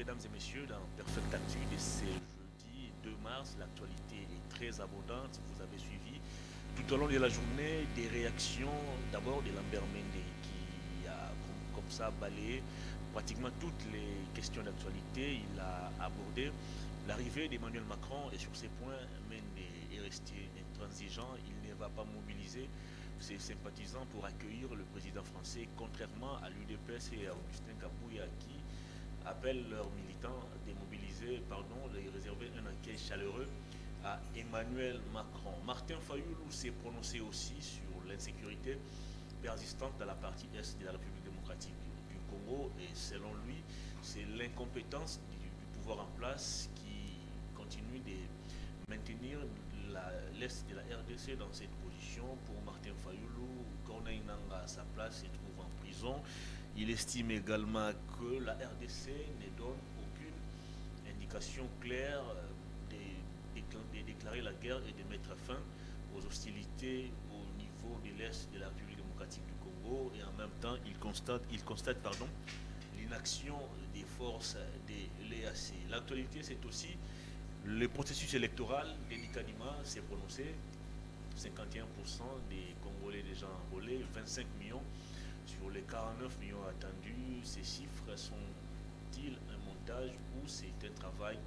mesdames et messieurs, dans Perfect Actu de ce jeudi 2 mars, l'actualité est très abondante. Vous avez suivi tout au long de la journée des réactions d'abord de Lambert Mende qui a comme ça balayé pratiquement toutes les questions d'actualité. Il a abordé l'arrivée d'Emmanuel Macron et sur ces points, Mende est resté intransigeant. Il ne va pas mobiliser ses sympathisants pour accueillir le président français, contrairement à l'UDPS et à Augustin Kabouya qui appellent leurs militants démobilisés, de réserver un accueil chaleureux à Emmanuel Macron. Martin Fayoulou s'est prononcé aussi sur l'insécurité persistante dans la partie est de la République démocratique du Congo et selon lui, c'est l'incompétence du pouvoir en place qui continue de maintenir l'Est de la RDC dans cette position. Pour Martin Fayoulou, Corneille Nanga à sa place se trouve en prison. Il estime également que la RDC ne donne aucune indication claire de déclarer la guerre et de mettre fin aux hostilités au niveau de l'Est de la République démocratique du Congo. Et en même temps, il constate l'inaction des forces de l'EAC. L'actualité, c'est aussi le processus électoral. Denis Kadima s'est prononcé. 51% des Congolais déjà enrôlés, 25 millions sur les 49 millions attendus. Ces chiffres sont-ils un montage ou c'est un travail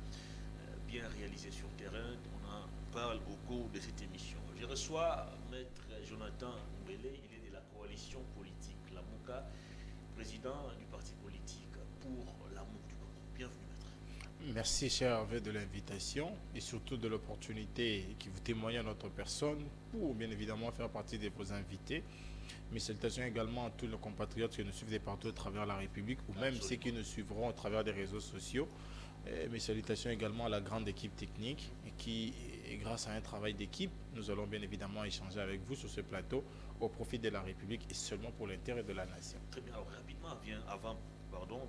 bien réalisé sur terrain? On en parle au cours de cette émission. Je reçois Maître Jonathan Mbele, il est de la coalition politique La Mouka, président du parti politique pour la Mouka du Congo. Bienvenue, Maître. Merci, cher Hervé, de l'invitation et surtout de l'opportunité qui vous témoigne à notre personne pour bien évidemment faire partie de vos invités. Mes salutations également à tous nos compatriotes qui nous suivent de partout à travers la République ou même ceux qui nous suivront à travers des réseaux sociaux. Et mes salutations également à la grande équipe technique qui, grâce à un travail d'équipe, nous allons bien évidemment échanger avec vous sur ce plateau au profit de la République et seulement pour l'intérêt de la nation. Très bien. Alors rapidement, avant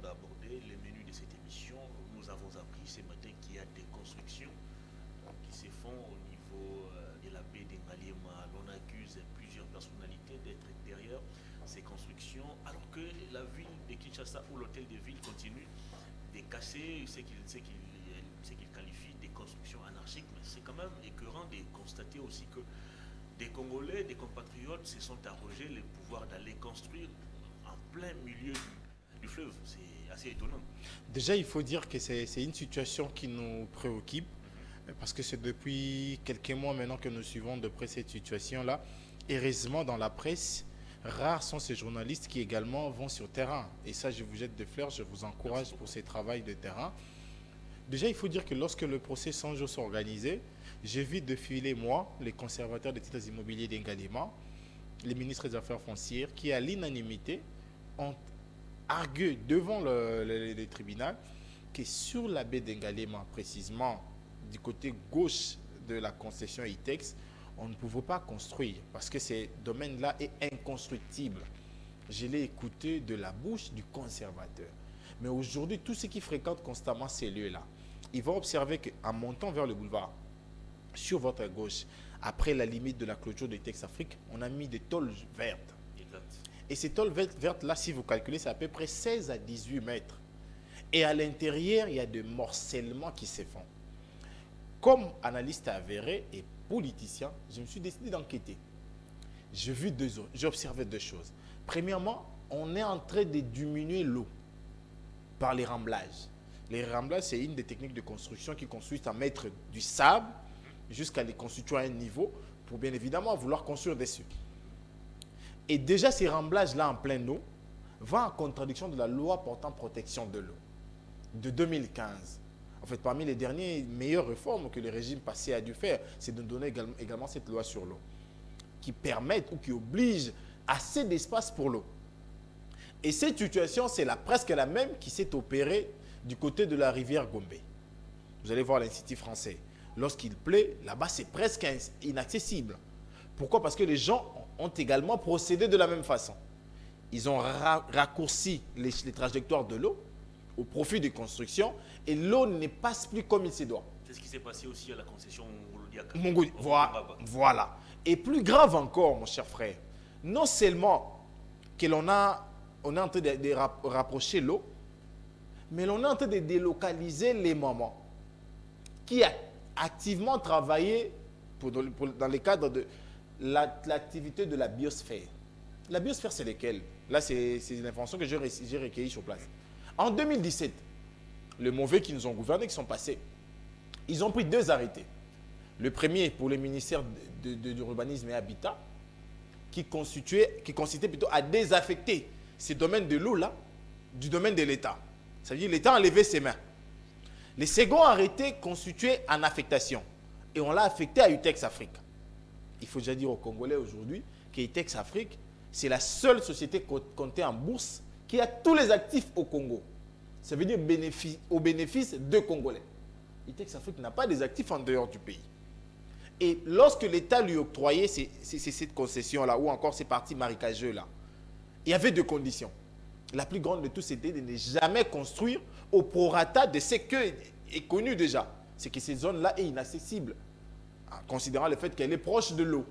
d'aborder les menus de cette émission, nous avons appris ce matin qu'il y a des constructions qui se font au niveau de la baie d'Engaliema. On accuse plusieurs personnalités d'être derrière ces constructions, alors que la ville de Kinshasa ou l'hôtel de ville continue de casser ce qu'il qualifie des constructions anarchiques. Mais c'est quand même écœurant de constater aussi que des Congolais, des compatriotes se sont arrogés le pouvoir d'aller construire en plein milieu du fleuve. C'est assez étonnant. Déjà, il faut dire que c'est une situation qui nous préoccupe parce que c'est depuis quelques mois maintenant que nous suivons de près cette situation-là. Heureusement, dans la presse, rares sont ces journalistes qui également vont sur terrain. Et ça, je vous jette des fleurs, je vous encourage pour ces travaux de terrain. Déjà, il faut dire que lorsque le procès 100 jours s'est organisé, j'ai vu défiler, moi, les conservateurs des titres immobiliers d'Engalema, les ministres des Affaires foncières, qui, à l'unanimité, ont argué devant le tribunal que sur la baie d'Engalema, précisément du côté gauche de la concession ITEX, on ne pouvait pas construire parce que ce domaine-là est inconstructible. Je l'ai écouté de la bouche du conservateur. Mais aujourd'hui, tous ceux qui fréquentent constamment ces lieux-là, ils vont observer qu'en montant vers le boulevard, sur votre gauche, après la limite de la clôture de Tex Afrique, on a mis des tôles vertes. Exact. Et ces tôles vertes-là, si vous calculez, c'est à peu près 16 à 18 mètres. Et à l'intérieur, il y a des morcellements qui se font. Comme analyste avéré et politicien, je me suis décidé d'enquêter. J'ai observé deux choses. Premièrement, on est en train de diminuer l'eau par les remblages. Les remblages, c'est une des techniques de construction qui consiste à mettre du sable jusqu'à les constituer à un niveau pour bien évidemment vouloir construire dessus. Et déjà, ces remblages-là en pleine eau vont en contradiction de la loi portant protection de l'eau de 2015. En fait, parmi les dernières meilleures réformes que le régime passé a dû faire, c'est de donner également cette loi sur l'eau qui permet ou qui oblige assez d'espace pour l'eau. Et cette situation, c'est presque la même qui s'est opérée du côté de la rivière Gombe. Vous allez voir l'Institut français. Lorsqu'il pleut, là-bas, c'est presque inaccessible. Pourquoi? Parce que les gens ont également procédé de la même façon. Ils ont raccourci les trajectoires de l'eau au profit des constructions et l'eau ne passe plus comme il se doit. C'est ce qui s'est passé aussi à la concession Voilà. Et plus grave encore, mon cher frère, non seulement que on est en train de rapprocher l'eau, Mais l'on est en train de délocaliser les mamans qui a activement travaillé dans le cadre de l'activité de la biosphère. La biosphère, c'est lesquelles? Là, c'est une information que j'ai recueillie sur place. En 2017, les mauvais qui nous ont gouvernés, qui sont passés, ils ont pris 2 arrêtés. Le premier pour le ministère de l'Urbanisme et Habitat, qui consistait plutôt à désaffecter ces domaines de l'eau-là du domaine de l'État. Ça veut dire que l'État a enlevé ses mains. Les seconds arrêtés constituaient en affectation. Et on l'a affecté à UTEX Afrique. Il faut déjà dire aux Congolais aujourd'hui que UTEX Afrique, c'est la seule société cotée en bourse qui a tous les actifs au Congo. Ça veut dire au bénéfice de Congolais. UTEX Afrique n'a pas des actifs en dehors du pays. Et lorsque l'État lui octroyait cette concession-là, ou encore ces parties marécageuses-là, il y avait 2 conditions. La plus grande de tous, c'était de ne jamais construire au prorata de ce qui est connu déjà. C'est que ces zones-là est inaccessible, en considérant le fait qu'elle est proche de l'eau.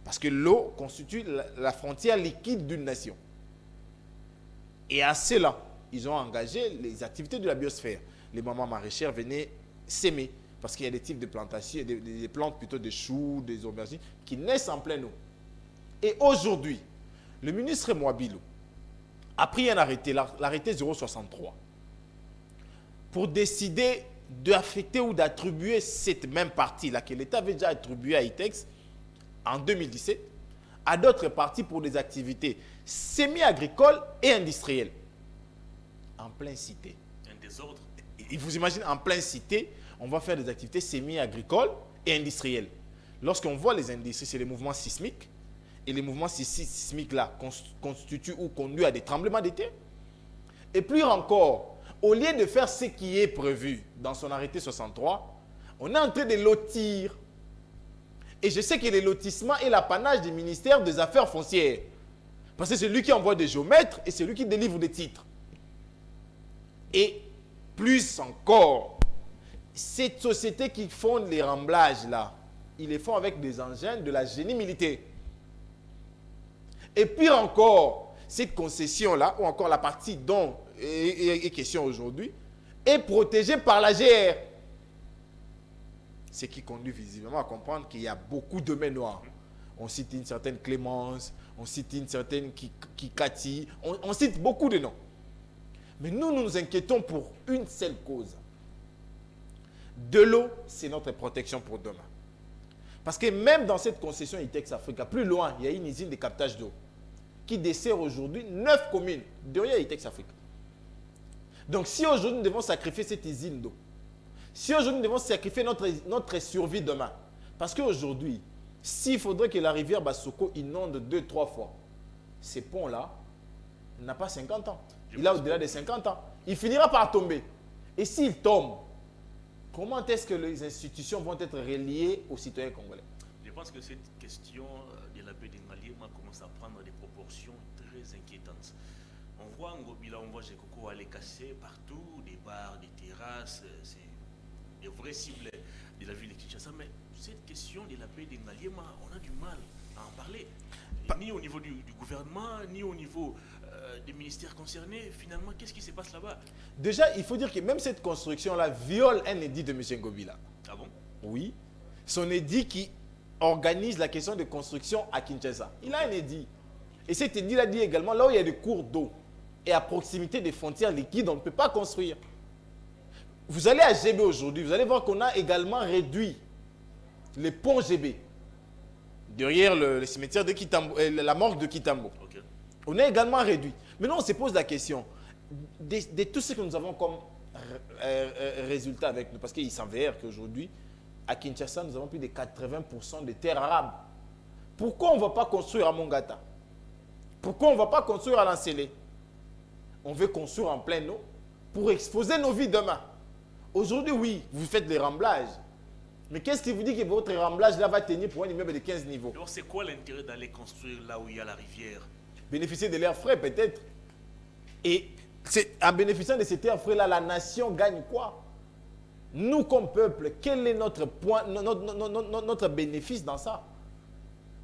Parce que l'eau constitue la frontière liquide d'une nation. Et à cela, ils ont engagé les activités de la biosphère. Les mamans maraîchères venaient s'aimer. Parce qu'il y a des types de plantations, des plantes plutôt de choux, des aubergines, qui naissent en pleine eau. Et aujourd'hui, le ministre Mouabilou a pris un arrêté, l'arrêté 063, pour décider d'affecter ou d'attribuer cette même partie-là, que l'État avait déjà attribuée à ITEX en 2017, à d'autres parties pour des activités semi-agricoles et industrielles. En pleine cité. Un désordre. Et vous imaginez, en pleine cité, on va faire des activités semi-agricoles et industrielles. Lorsqu'on voit les industries, c'est les mouvements sismiques. Et les mouvements sismiques-là constituent ou conduisent à des tremblements de terre. Et plus encore, au lieu de faire ce qui est prévu dans son arrêté 63, on est en train de lotir. Et je sais que le lotissement est l'apanage du ministère des Affaires foncières. Parce que c'est lui qui envoie des géomètres et c'est lui qui délivre des titres. Et plus encore, cette société qui font les remblages là, ils les font avec des engins de la génie militaire. Et puis encore, cette concession là, ou encore la partie dont est question aujourd'hui, est protégée par la GR. Ce qui conduit visiblement à comprendre qu'il y a beaucoup de domaines noirs. On cite une certaine Clémence, on cite une certaine Kikati, on cite beaucoup de noms. Mais nous nous inquiétons pour une seule cause. De l'eau, c'est notre protection pour demain. Parce que même dans cette concession ITEX Africa, plus loin, il y a une usine de captage d'eau qui dessert aujourd'hui 9 communes derrière ITEX Africa. Donc si aujourd'hui nous devons sacrifier cette usine d'eau, si aujourd'hui nous devons sacrifier notre survie demain, parce qu'aujourd'hui, s'il faudrait que la rivière Bassoko inonde 2-3 fois, ces ponts-là n'a pas 50 ans. Il a au-delà de 50 ans. Il finira par tomber. Et s'il tombe, comment est-ce que les institutions vont être reliées aux citoyens congolais? Je pense que cette question de la baie d'Ingaliema commence à prendre des proportions très inquiétantes. On voit Ngobila, on voit Jekoko aller casser partout, des bars, des terrasses, c'est des vraies cibles de la ville de Kinshasa. Mais cette question de la baie d'Ingaliema, on a du mal à en parler. Ni au niveau du gouvernement, ni au niveau des ministères concernés. Finalement, qu'est-ce qui se passe là-bas? Déjà, il faut dire que même cette construction-là viole un édit de M. Ngobila. Ah bon? Oui. Son édit qui organise la question de construction à Kinshasa. Il a un édit. Et cet édit-là dit également, là où il y a des cours d'eau et à proximité des frontières liquides, on ne peut pas construire. Vous allez à GB aujourd'hui, vous allez voir qu'on a également réduit les ponts GB. Derrière le cimetière de Kitambo, la morgue de Kitambo. Okay. On a également réduit. Maintenant, on se pose la question de tout ce que nous avons comme résultat avec nous. Parce qu'il s'avère qu'aujourd'hui, à Kinshasa, nous avons plus de 80% de terres arables. Pourquoi on ne va pas construire à Mongata? Pourquoi on ne va pas construire à Lancélé? On veut construire en pleine eau pour exposer nos vies demain. Aujourd'hui, oui, vous faites des remblages. Mais qu'est-ce qui vous dit que votre remblage là va tenir pour un immeuble de 15 niveaux? Alors, c'est quoi l'intérêt d'aller construire là où il y a la rivière? Bénéficier de l'air frais, peut-être. Et en bénéficiant de cet air frais-là, la nation gagne quoi? Nous, comme peuple, quel est notre point, notre bénéfice dans ça?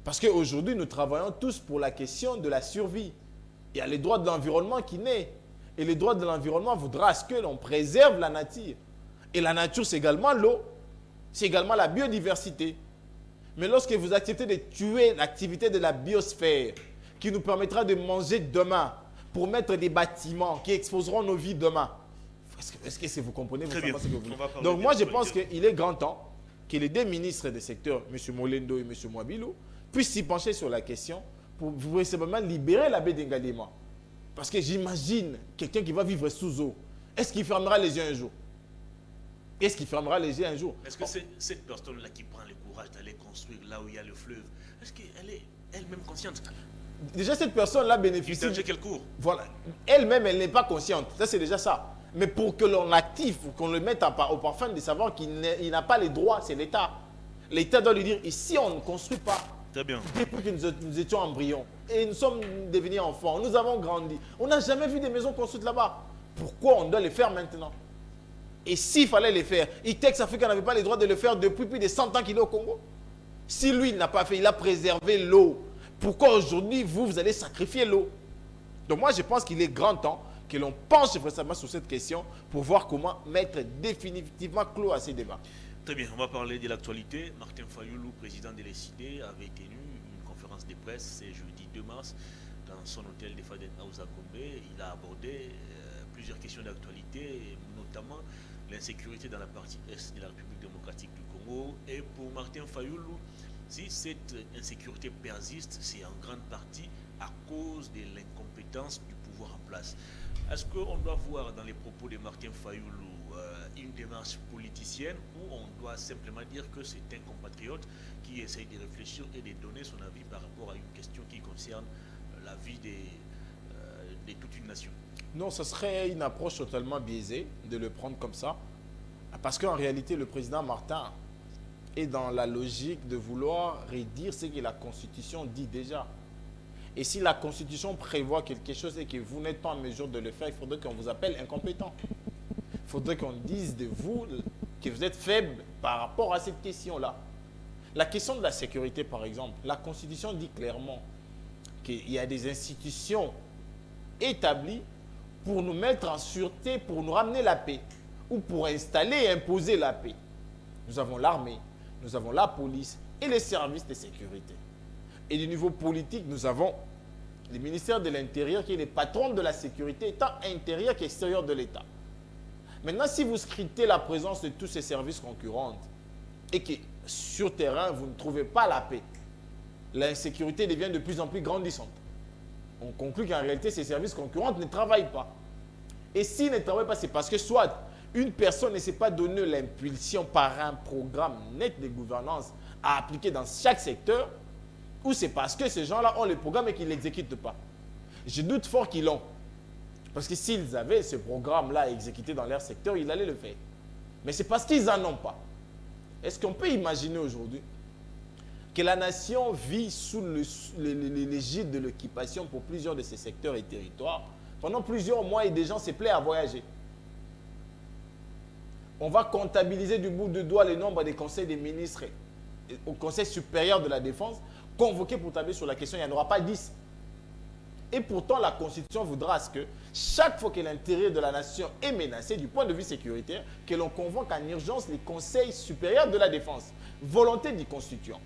Parce qu'aujourd'hui, nous travaillons tous pour la question de la survie. Il y a les droits de l'environnement qui naît. Et le droit de l'environnement voudra à ce que l'on préserve la nature. Et la nature, c'est également l'eau. C'est également la biodiversité. Mais lorsque vous acceptez de tuer l'activité de la biosphère, qui nous permettra de manger demain, pour mettre des bâtiments qui exposeront nos vies demain, est-ce que vous comprenez Très bien. ce que vous voulez? Donc moi, je pense qu'il est grand temps que les deux ministres des secteurs, M. Molendo et M. Mwabilou, puissent s'y pencher sur la question pour simplement libérer la baie d'Engadima. Parce que j'imagine quelqu'un qui va vivre sous eau. Est-ce qu'il fermera les yeux un jour? Est-ce qu'il fermera les yeux un jour? Est-ce que c'est cette personne-là qui prend le courage d'aller construire là où il y a le fleuve, est-ce qu'elle est elle-même consciente? Déjà, cette personne-là bénéficie... Du danger qu'elle court. Voilà. Elle-même, elle n'est pas consciente. Ça, c'est déjà ça. Mais pour que l'on active, pour qu'on le mette au parfum de savoir qu'il n'a pas les droits, c'est l'État. L'État doit lui dire, ici, on ne construit pas. Très bien. Depuis que nous étions embryons et nous sommes devenus enfants, nous avons grandi. On n'a jamais vu des maisons construites là-bas. Pourquoi on doit les faire maintenant? Et s'il fallait les faire, Itex Africa n'avait pas le droit de le faire depuis plus de 100 ans qu'il est au Congo. Si lui, il n'a pas fait, il a préservé l'eau. Pourquoi aujourd'hui, vous allez sacrifier l'eau? Donc moi, je pense qu'il est grand temps que l'on penche récemment sur cette question pour voir comment mettre définitivement clos à ces débats. Très bien, on va parler de l'actualité. Martin Fayoulou, président de l'ECID, avait tenu une conférence de presse ce jeudi 2 mars dans son hôtel de Faden House à Gombe. Il a abordé plusieurs questions d'actualité, notamment l'insécurité dans la partie est de la République démocratique du Congo. Et pour Martin Fayoulou, si cette insécurité persiste, c'est en grande partie à cause de l'incompétence du pouvoir en place. Est-ce qu'on doit voir dans les propos de Martin Fayoulou une démarche politicienne ou on doit simplement dire que c'est un compatriote qui essaye de réfléchir et de donner son avis par rapport à une question qui concerne la vie de toute une nation? Non, ce serait une approche totalement biaisée de le prendre comme ça. Parce qu'en réalité, le président Martin est dans la logique de vouloir redire ce que la Constitution dit déjà. Et si la Constitution prévoit quelque chose et que vous n'êtes pas en mesure de le faire, il faudrait qu'on vous appelle incompétent. Il faudrait qu'on dise de vous que vous êtes faible par rapport à cette question-là. La question de la sécurité, par exemple, la Constitution dit clairement qu'il y a des institutions établies pour nous mettre en sûreté, pour nous ramener la paix, ou pour installer et imposer la paix. Nous avons l'armée, nous avons la police et les services de sécurité. Et du niveau politique, nous avons le ministère de l'Intérieur qui est le patron de la sécurité, tant intérieur qu'extérieur de l'État. Maintenant, si vous scrutez la présence de tous ces services concurrents et que sur terrain, vous ne trouvez pas la paix, l'insécurité devient de plus en plus grandissante. On conclut qu'en réalité, ces services concurrents ne travaillent pas. Et s'ils ne travaillent pas, c'est parce que soit une personne ne s'est pas donné l'impulsion par un programme net de gouvernance à appliquer dans chaque secteur, ou c'est parce que ces gens-là ont le programme et qu'ils ne l'exécutent pas. Je doute fort qu'ils l'ont. Parce que s'ils avaient ce programme-là exécuté dans leur secteur, ils allaient le faire. Mais c'est parce qu'ils n'en ont pas. Est-ce qu'on peut imaginer aujourd'hui que la nation vit sous l'égide de l'occupation pour plusieurs de ces secteurs et territoires pendant plusieurs mois et des gens se plaisent à voyager? On va comptabiliser du bout de doigt le nombre des conseils des ministres au Conseil supérieur de la défense convoqués pour tabler sur la question. Il n'y en aura pas 10. Et pourtant, la Constitution voudra à ce que chaque fois que l'intérêt de la nation est menacé du point de vue sécuritaire, que l'on convoque en urgence les conseils supérieurs de la défense. Volonté du constituant.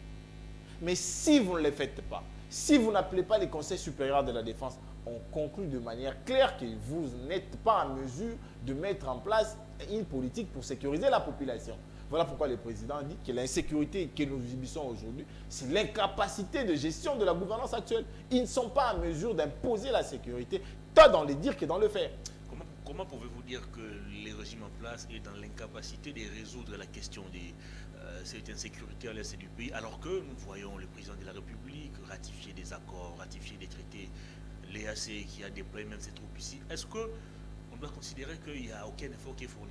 Mais si vous ne le faites pas, si vous n'appelez pas les conseils supérieurs de la défense, on conclut de manière claire que vous n'êtes pas en mesure de mettre en place une politique pour sécuriser la population. Voilà pourquoi le président dit que l'insécurité que nous subissons aujourd'hui, c'est l'incapacité de gestion de la gouvernance actuelle. Ils ne sont pas en mesure d'imposer la sécurité, tant dans les dires que dans le faire. Comment pouvez-vous dire que les régimes en place est dans l'incapacité de résoudre la question de cette insécurité à l'est du pays, alors que nous voyons le président de la République ratifier des accords, ratifier des traités, l'EAC qui a déployé même ses troupes ici? Est-ce qu'on doit considérer qu'il n'y a aucun effort qui est fourni?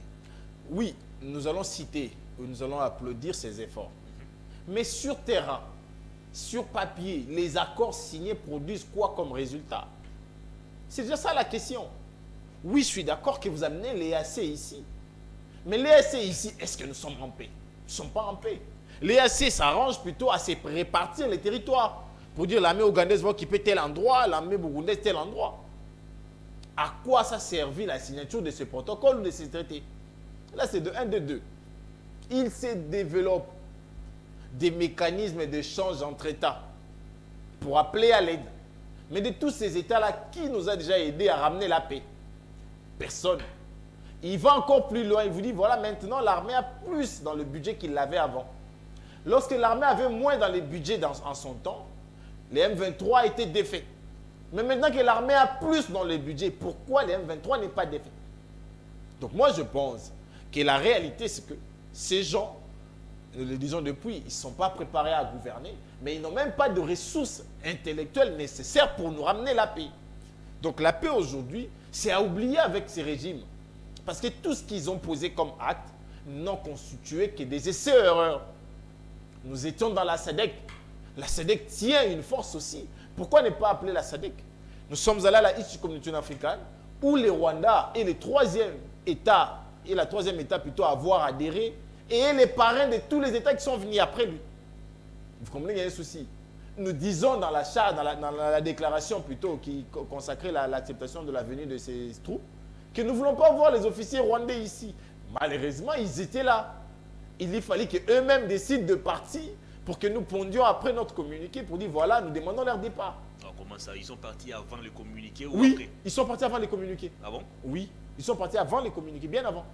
Oui, nous allons citer, nous allons applaudir ces efforts. Mais sur terrain, sur papier, les accords signés produisent quoi comme résultat? C'est déjà ça la question. Oui, je suis d'accord que vous amenez l'EAC ici. Mais l'EAC ici, est-ce que nous sommes en paix? Nous ne sommes pas en paix. L'EAC s'arrange plutôt à se répartir les territoires. Pour dire l'armée ougandaise va occuper tel endroit, l'armée burundaise tel endroit. à quoi ça servit la signature de ce protocole ou de ces traités. Là, c'est de 1, de 2. Il se développe des mécanismes d'échange entre États pour appeler à l'aide. Mais de tous ces États-là, qui nous a déjà aidés à ramener la paix? Personne. Il va encore plus loin. Il vous dit, voilà, maintenant, l'armée a plus dans le budget qu'il avait avant. Lorsque l'armée avait moins dans les budgets en son temps, les M23 étaient défaits. Mais maintenant que l'armée a plus dans le budget, pourquoi les M23 n'est pas défaits? Donc moi, je pense que la réalité, c'est que ces gens, nous le disons depuis, ils ne sont pas préparés à gouverner, mais ils n'ont même pas de ressources intellectuelles nécessaires pour nous ramener la paix. Donc la paix aujourd'hui, c'est à oublier avec ces régimes. Parce que tout ce qu'ils ont posé comme acte n'ont constitué que des essais-erreurs. Nous étions dans la SADC. La SADC tient une force aussi. Pourquoi ne pas appeler la SADC? Nous sommes allés à la East Community africaine où le Rwanda est le troisième État, et la troisième État plutôt à avoir adhéré, et est les parrains de tous les États qui sont venus après lui. Vous comprenez, il y a un souci. Nous disons dans la charte, dans la déclaration plutôt qui consacrait l'acceptation de la venue de ces troupes, que nous ne voulons pas voir les officiers rwandais ici. Malheureusement, ils étaient là. Il fallait qu'eux-mêmes décident de partir pour que nous pondions après notre communiqué pour dire voilà, nous demandons leur départ. Alors comment ça? Ils sont partis avant le communiqué ou oui, après? Ils sont partis avant les communiqués. Ah bon? Oui, ils sont partis avant les communiqués, bien avant.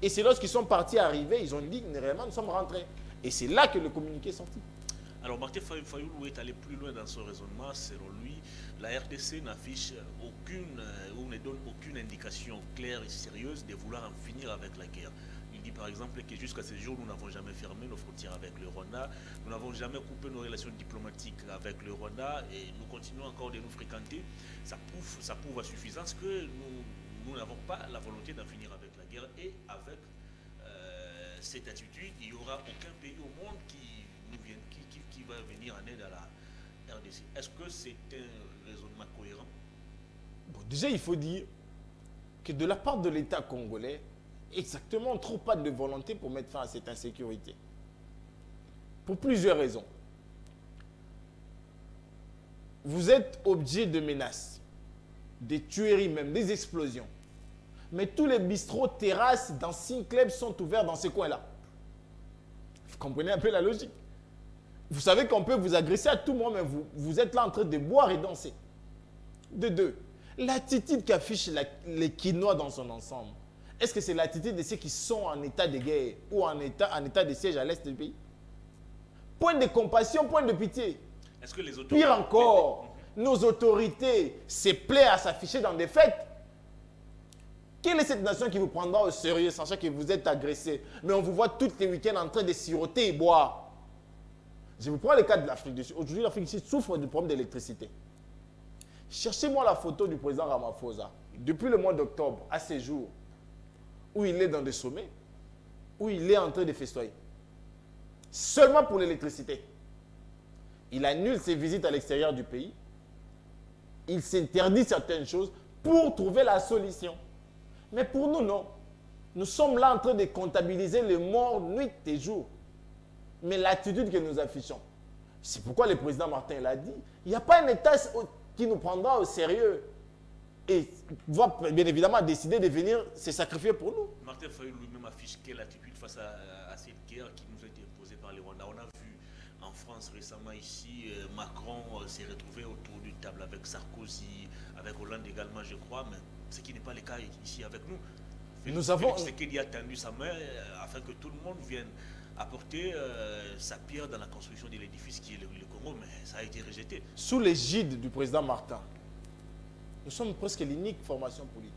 Et c'est lorsqu'ils sont partis arriver, ils ont dit réellement nous sommes rentrés. Et c'est là que le communiqué est sorti. Alors Martin Fayoulou est allé plus loin dans son raisonnement. Selon lui, la RDC n'affiche aucune ou ne donne aucune indication claire et sérieuse de vouloir en finir avec la guerre. Il dit par exemple que jusqu'à ce jour, nous n'avons jamais fermé nos frontières avec le Rwanda, nous n'avons jamais coupé nos relations diplomatiques avec le Rwanda et nous continuons encore de nous fréquenter. Ça prouve à suffisance que nous n'avons pas la volonté d'en finir avec la guerre et avec cette attitude, il n'y aura aucun pays au monde qui va venir en aide à la RDC. Est-ce que c'est un raisonnement cohérent? Bon, déjà, il faut dire que de la part de l'État congolais, exactement, on ne trouve pas de volonté pour mettre fin à cette insécurité. Pour plusieurs raisons. Vous êtes objet de menaces, des tueries même, des explosions. Mais tous les bistrots, terrasses, dancing clubs sont ouverts dans ces coins-là. Vous comprenez un peu la logique? Vous savez qu'on peut vous agresser à tout moment, mais vous êtes là en train de boire et danser. De deux, l'attitude qu'affiche les Quinois dans son ensemble, est-ce que c'est l'attitude de ceux qui sont en état de guerre ou en état de siège à l'est du pays? Point de compassion, point de pitié. Est-ce que les autorités... Pire encore, nos autorités se plaisent à s'afficher dans des fêtes. Quelle est cette nation qui vous prendra au sérieux, sachant que vous êtes agressé, mais on vous voit tous les week-ends en train de siroter et boire? Je vous prends le cas de l'Afrique du Sud. Aujourd'hui, l'Afrique du Sud souffre du problème d'électricité. Cherchez-moi la photo du président Ramaphosa, depuis le mois d'octobre à ces jours, où il est dans des sommets, où il est en train de festoyer. Seulement pour l'électricité. Il annule ses visites à l'extérieur du pays. Il s'interdit certaines choses pour trouver la solution. Mais pour nous, non. Nous sommes là en train de comptabiliser les morts nuit et jour. Mais l'attitude que nous affichons, c'est pourquoi le président Martin l'a dit, il n'y a pas un État qui nous prendra au sérieux et va bien évidemment décider de venir se sacrifier pour nous. Martin Fayoulou lui-même affiche quelle attitude face à cette guerre qui nous a été imposée par les Rwandais. On a vu en France récemment ici, Macron s'est retrouvé autour d'une table avec Sarkozy, avec Hollande également je crois, mais ce qui n'est pas le cas ici avec nous. Nous avons... C'est qu'il a tendu sa main afin que tout le monde vienne apporter sa pierre dans la construction de l'édifice qui est le Congo, mais ça a été rejeté. Sous l'égide du président Martin, nous sommes presque l'unique formation politique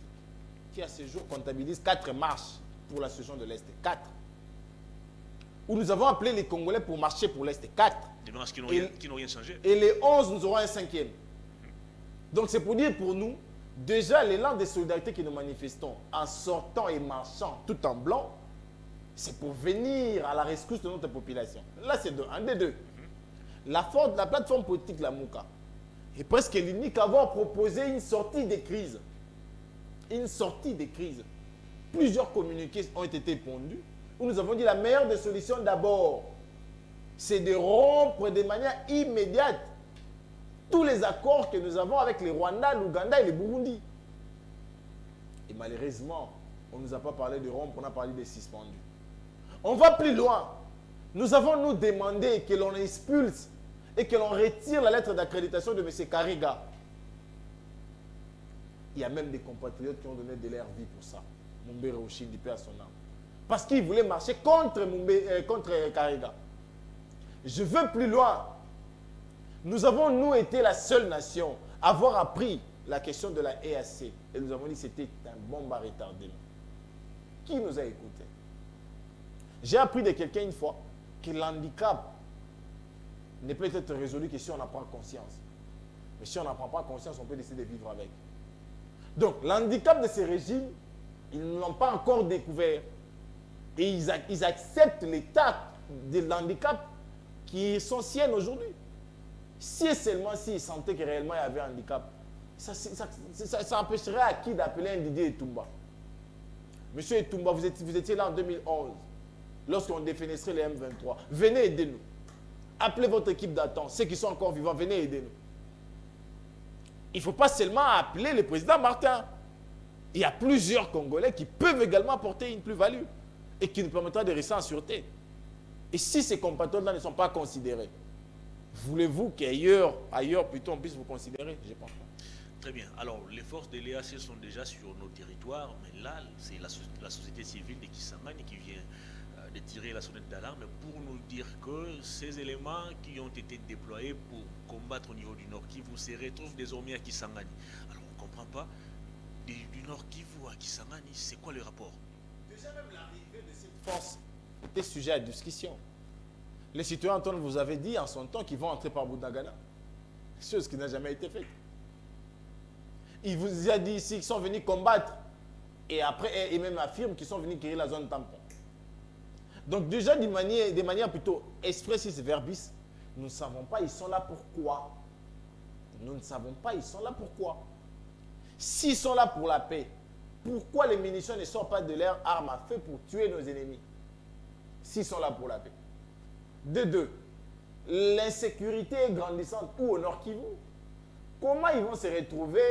qui à ce jour comptabilise 4 marches pour la session de l'Est. 4. Où nous avons appelé les Congolais pour marcher pour l'Est. 4. Des marches qui n'ont rien changé. Et les 11, nous aurons un 5e. Donc c'est pour dire pour nous, déjà l'élan de solidarité que nous manifestons en sortant et marchant tout en blanc, c'est pour venir à la rescousse de notre population. Là, c'est un des deux. La plateforme politique, la Mouka, est presque l'unique à avoir proposé une sortie des crises. Une sortie des crises. Plusieurs communiqués ont été pondus où nous avons dit la meilleure des solutions d'abord, c'est de rompre de manière immédiate tous les accords que nous avons avec les Rwanda, l'Ouganda et le Burundi. Et malheureusement, on ne nous a pas parlé de rompre, on a parlé des suspendus. On va plus loin. Nous avons nous demandé que l'on expulse et que l'on retire la lettre d'accréditation de M. Kariga. Il y a même des compatriotes qui ont donné de leur vie pour ça. Mumbere Oshindi, paix à son âme. Parce qu'ils voulaient marcher contre Kariga. Je veux plus loin. Nous avons, nous, été la seule nation à avoir appris la question de la EAC. Et nous avons dit que c'était un bombe à retardement. Qui nous a écoutés? J'ai appris de quelqu'un une fois que l'handicap ne peut être résolu que si on en prend conscience. Mais si on n'en prend pas conscience, on peut décider de vivre avec. Donc, l'handicap de ces régimes, ils ne l'ont pas encore découvert. Et ils acceptent l'état de l'handicap qui est essentiel aujourd'hui. Si et seulement s'ils sentaient que réellement il y avait un handicap, ça empêcherait à qui d'appeler un Didier Etumba? Monsieur Etumba, vous étiez là en 2011, lorsqu'on défenestrait les M23. Venez aider nous. Appelez votre équipe d'attente. Ceux qui sont encore vivants, venez aider nous. Il ne faut pas seulement appeler le président Martin. Il y a plusieurs Congolais qui peuvent également apporter une plus-value et qui nous permettra de rester en sûreté. Et si ces compatriotes-là ne sont pas considérés, voulez-vous qu'ailleurs plutôt on puisse vous considérer? Je pense pas. Très bien. Alors, les forces de l'EAC sont déjà sur nos territoires, mais là, c'est la société civile de Kisangani qui vient de tirer la sonnette d'alarme pour nous dire que ces éléments qui ont été déployés pour combattre au niveau du Nord Kivu se retrouvent désormais à Kisangani. Alors, on ne comprend pas. Du Nord Kivu à Kisangani, c'est quoi le rapport? Déjà, même l'arrivée de cette force était sujet à discussion. Les citoyens, Antoine, vous avez dit en son temps qu'ils vont entrer par Boudagana. Chose qui n'a jamais été faite. Il vous a dit ici qu'ils sont venus combattre. Et après, et même affirme qu'ils sont venus créer la zone tampon. Donc déjà, de manière plutôt expressis verbis, nous ne savons pas ils sont là pourquoi. Nous ne savons pas ils sont là pourquoi. S'ils sont là pour la paix, pourquoi les munitions ne sortent pas de leurs armes à feu pour tuer nos ennemis? S'ils sont là pour la paix. De deux, l'insécurité est grandissante où au Nord Kivu. Comment ils vont se retrouver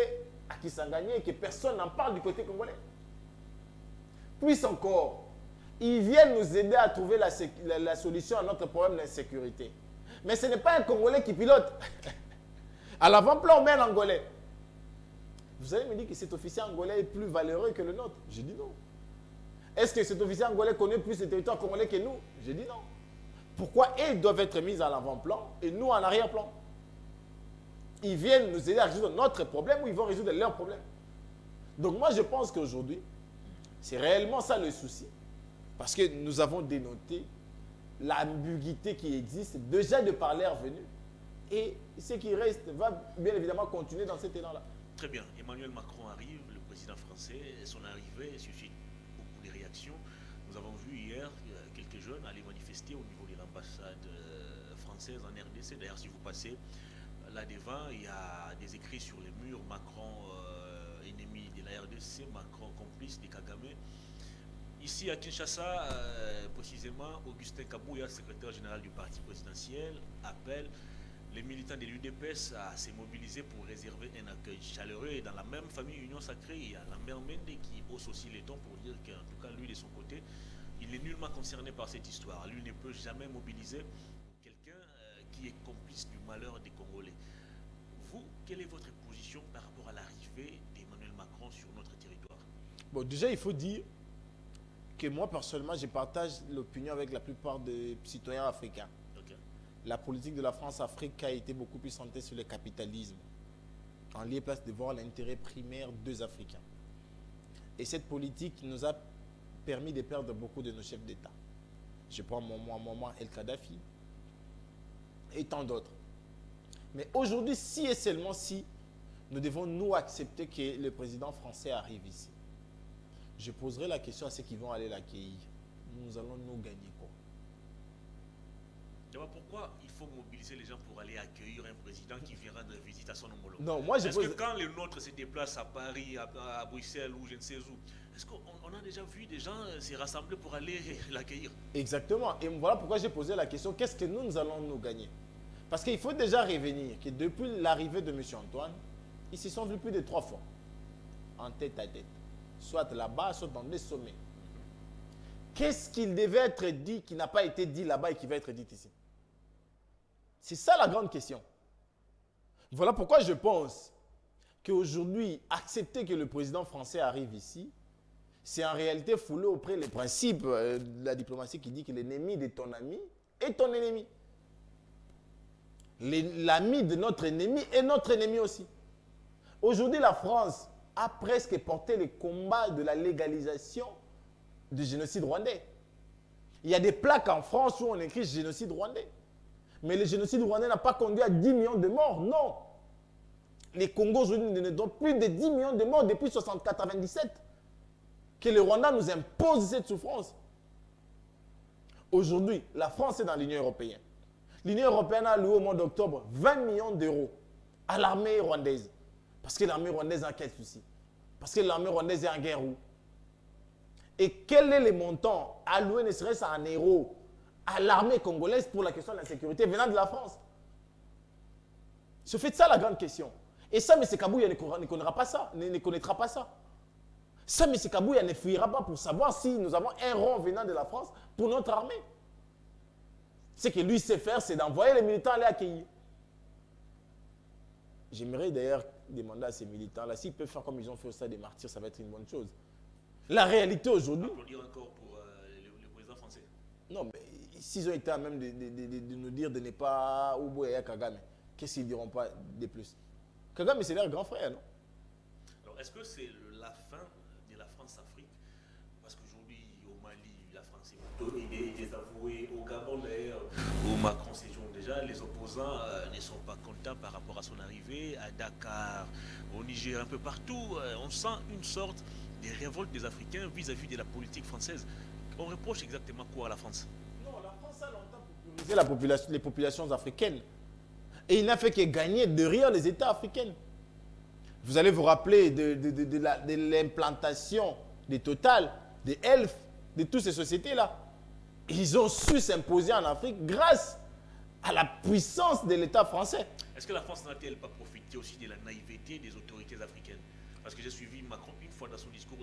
à Kisangani et que personne n'en parle du côté congolais? Puis encore, ils viennent nous aider à trouver la solution à notre problème d'insécurité. Mais ce n'est pas un Congolais qui pilote. À l'avant-plan, on met un Angolais. Vous allez me dire que cet officier angolais est plus valeureux que le nôtre? Je dis non. Est-ce que cet officier angolais connaît plus le territoire congolais que nous? Je dis non. Pourquoi ils doivent être mis à l'avant-plan et nous en arrière-plan? Ils viennent nous aider à résoudre notre problème ou ils vont résoudre leurs problèmes? Donc moi, je pense qu'aujourd'hui, c'est réellement ça le souci. Parce que nous avons dénoté l'ambiguïté qui existe déjà de par l'air venu. Et ce qui reste va bien évidemment continuer dans cet élan-là. Très bien. Emmanuel Macron arrive, le président français, et son arrivée suscite beaucoup de réactions. Nous avons vu hier quelques jeunes aller manifester au niveau de l'ambassade française en RDC. D'ailleurs, si vous passez là devant, il y a des écrits sur les murs: Macron ennemi de la RDC, Macron complice de Kagame. Ici à Kinshasa, précisément, Augustin Kabouya, secrétaire général du parti présidentiel, appelle les militants de l'UDPS à se mobiliser pour réserver un accueil chaleureux. Et dans la même famille Union Sacrée, il y a Lambert Mende qui hausse aussi les tons pour dire qu'en tout cas, lui, de son côté, il est nullement concerné par cette histoire. Lui ne peut jamais mobiliser quelqu'un qui est complice du malheur des Congolais. Vous, quelle est votre position par rapport à l'arrivée d'Emmanuel Macron sur notre territoire? Bon, déjà, il faut dire que moi, personnellement, je partage l'opinion avec la plupart des citoyens africains. Okay. La politique de la France-Afrique a été beaucoup plus centrée sur le capitalisme, en lieu et place de voir l'intérêt primaire des Africains. Et cette politique nous a permis de perdre beaucoup de nos chefs d'État. Je prends mon moment El Kadhafi et tant d'autres. Mais aujourd'hui, si et seulement si, nous devons nous accepter que le président français arrive ici. Je poserai la question à ceux qui vont aller l'accueillir. Nous allons nous gagner quoi? Pourquoi il faut mobiliser les gens pour aller accueillir un président qui viendra de visite à son homologue? Non, moi je Est-ce que quand les nôtres se déplacent à Paris, à Bruxelles ou je ne sais où, est-ce qu'on a déjà vu des gens se rassembler pour aller l'accueillir? Exactement. Et voilà pourquoi j'ai posé la question, qu'est-ce que nous allons nous gagner? Parce qu'il faut déjà revenir que depuis l'arrivée de M. Antoine, ils se sont vus plus de 3 fois, en tête à tête. soit là-bas, soit dans des sommets. Qu'est-ce qu'il devait être dit qui n'a pas été dit là-bas et qui va être dit ici? C'est ça la grande question. Voilà pourquoi je pense qu'aujourd'hui, accepter que le président français arrive ici, c'est en réalité fouler auprès des principes de la diplomatie qui dit que l'ennemi de ton ami est ton ennemi. L'ami de notre ennemi est notre ennemi aussi. Aujourd'hui, la France a presque porté le combat de la légalisation du génocide rwandais. Il y a des plaques en France où on écrit génocide rwandais. Mais le génocide rwandais n'a pas conduit à 10 millions de morts, non. Les Congos aujourd'hui ne donnent plus de 10 millions de morts depuis 1997. Que le Rwanda nous impose cette souffrance. Aujourd'hui, la France est dans l'Union européenne. L'Union européenne a alloué au mois d'octobre 20 millions d'euros à l'armée rwandaise. Parce que l'armée rwandaise a quel souci? Parce que l'armée rwandaise est en guerre où? Et quel est le montant alloué, ne serait-ce en euros, à l'armée congolaise pour la question de la sécurité venant de la France? C'est fait ça la grande question. Et ça, M. Kabouya ne connaîtra pas ça. Ne connaîtra pas ça. Ça, M. Kabouya ne fuira pas pour savoir si nous avons un rond venant de la France pour notre armée. Ce que lui sait faire, c'est d'envoyer les militants aller accueillir. J'aimerais d'ailleurs demander à ces militants-là, s'ils peuvent faire comme ils ont fait au stade des martyrs, ça va être une bonne chose. La réalité aujourd'hui... On peut dire encore pour le président français. Non, mais s'ils ont été à même de nous dire de ne pas oublier Kagame, qu'est-ce qu'ils ne diront pas de plus? Kagame, c'est leur grand frère, non? Alors, est-ce que c'est la fin de la France-Afrique? Parce qu'aujourd'hui, au Mali, la France est plutôt désavouée. Au Gabon, d'ailleurs, au Macron séjourne déjà, les opposants ne sont pas contents par rapport à son arrivée. À Dakar, au Niger, un peu partout, on sent une sorte de révolte des Africains vis-à-vis de la politique française. On reproche exactement quoi à la France? Non, la France a longtemps popularisé les populations africaines. Et il n'a fait que gagner derrière les États africains. Vous allez vous rappeler de l'implantation des Total, des Elf, de toutes ces sociétés-là. Ils ont su s'imposer en Afrique grâce à la puissance de l'État français. Est-ce que la France n'a-t-elle pas profité aussi de la naïveté des autorités africaines? Parce que j'ai suivi Macron une fois dans son discours,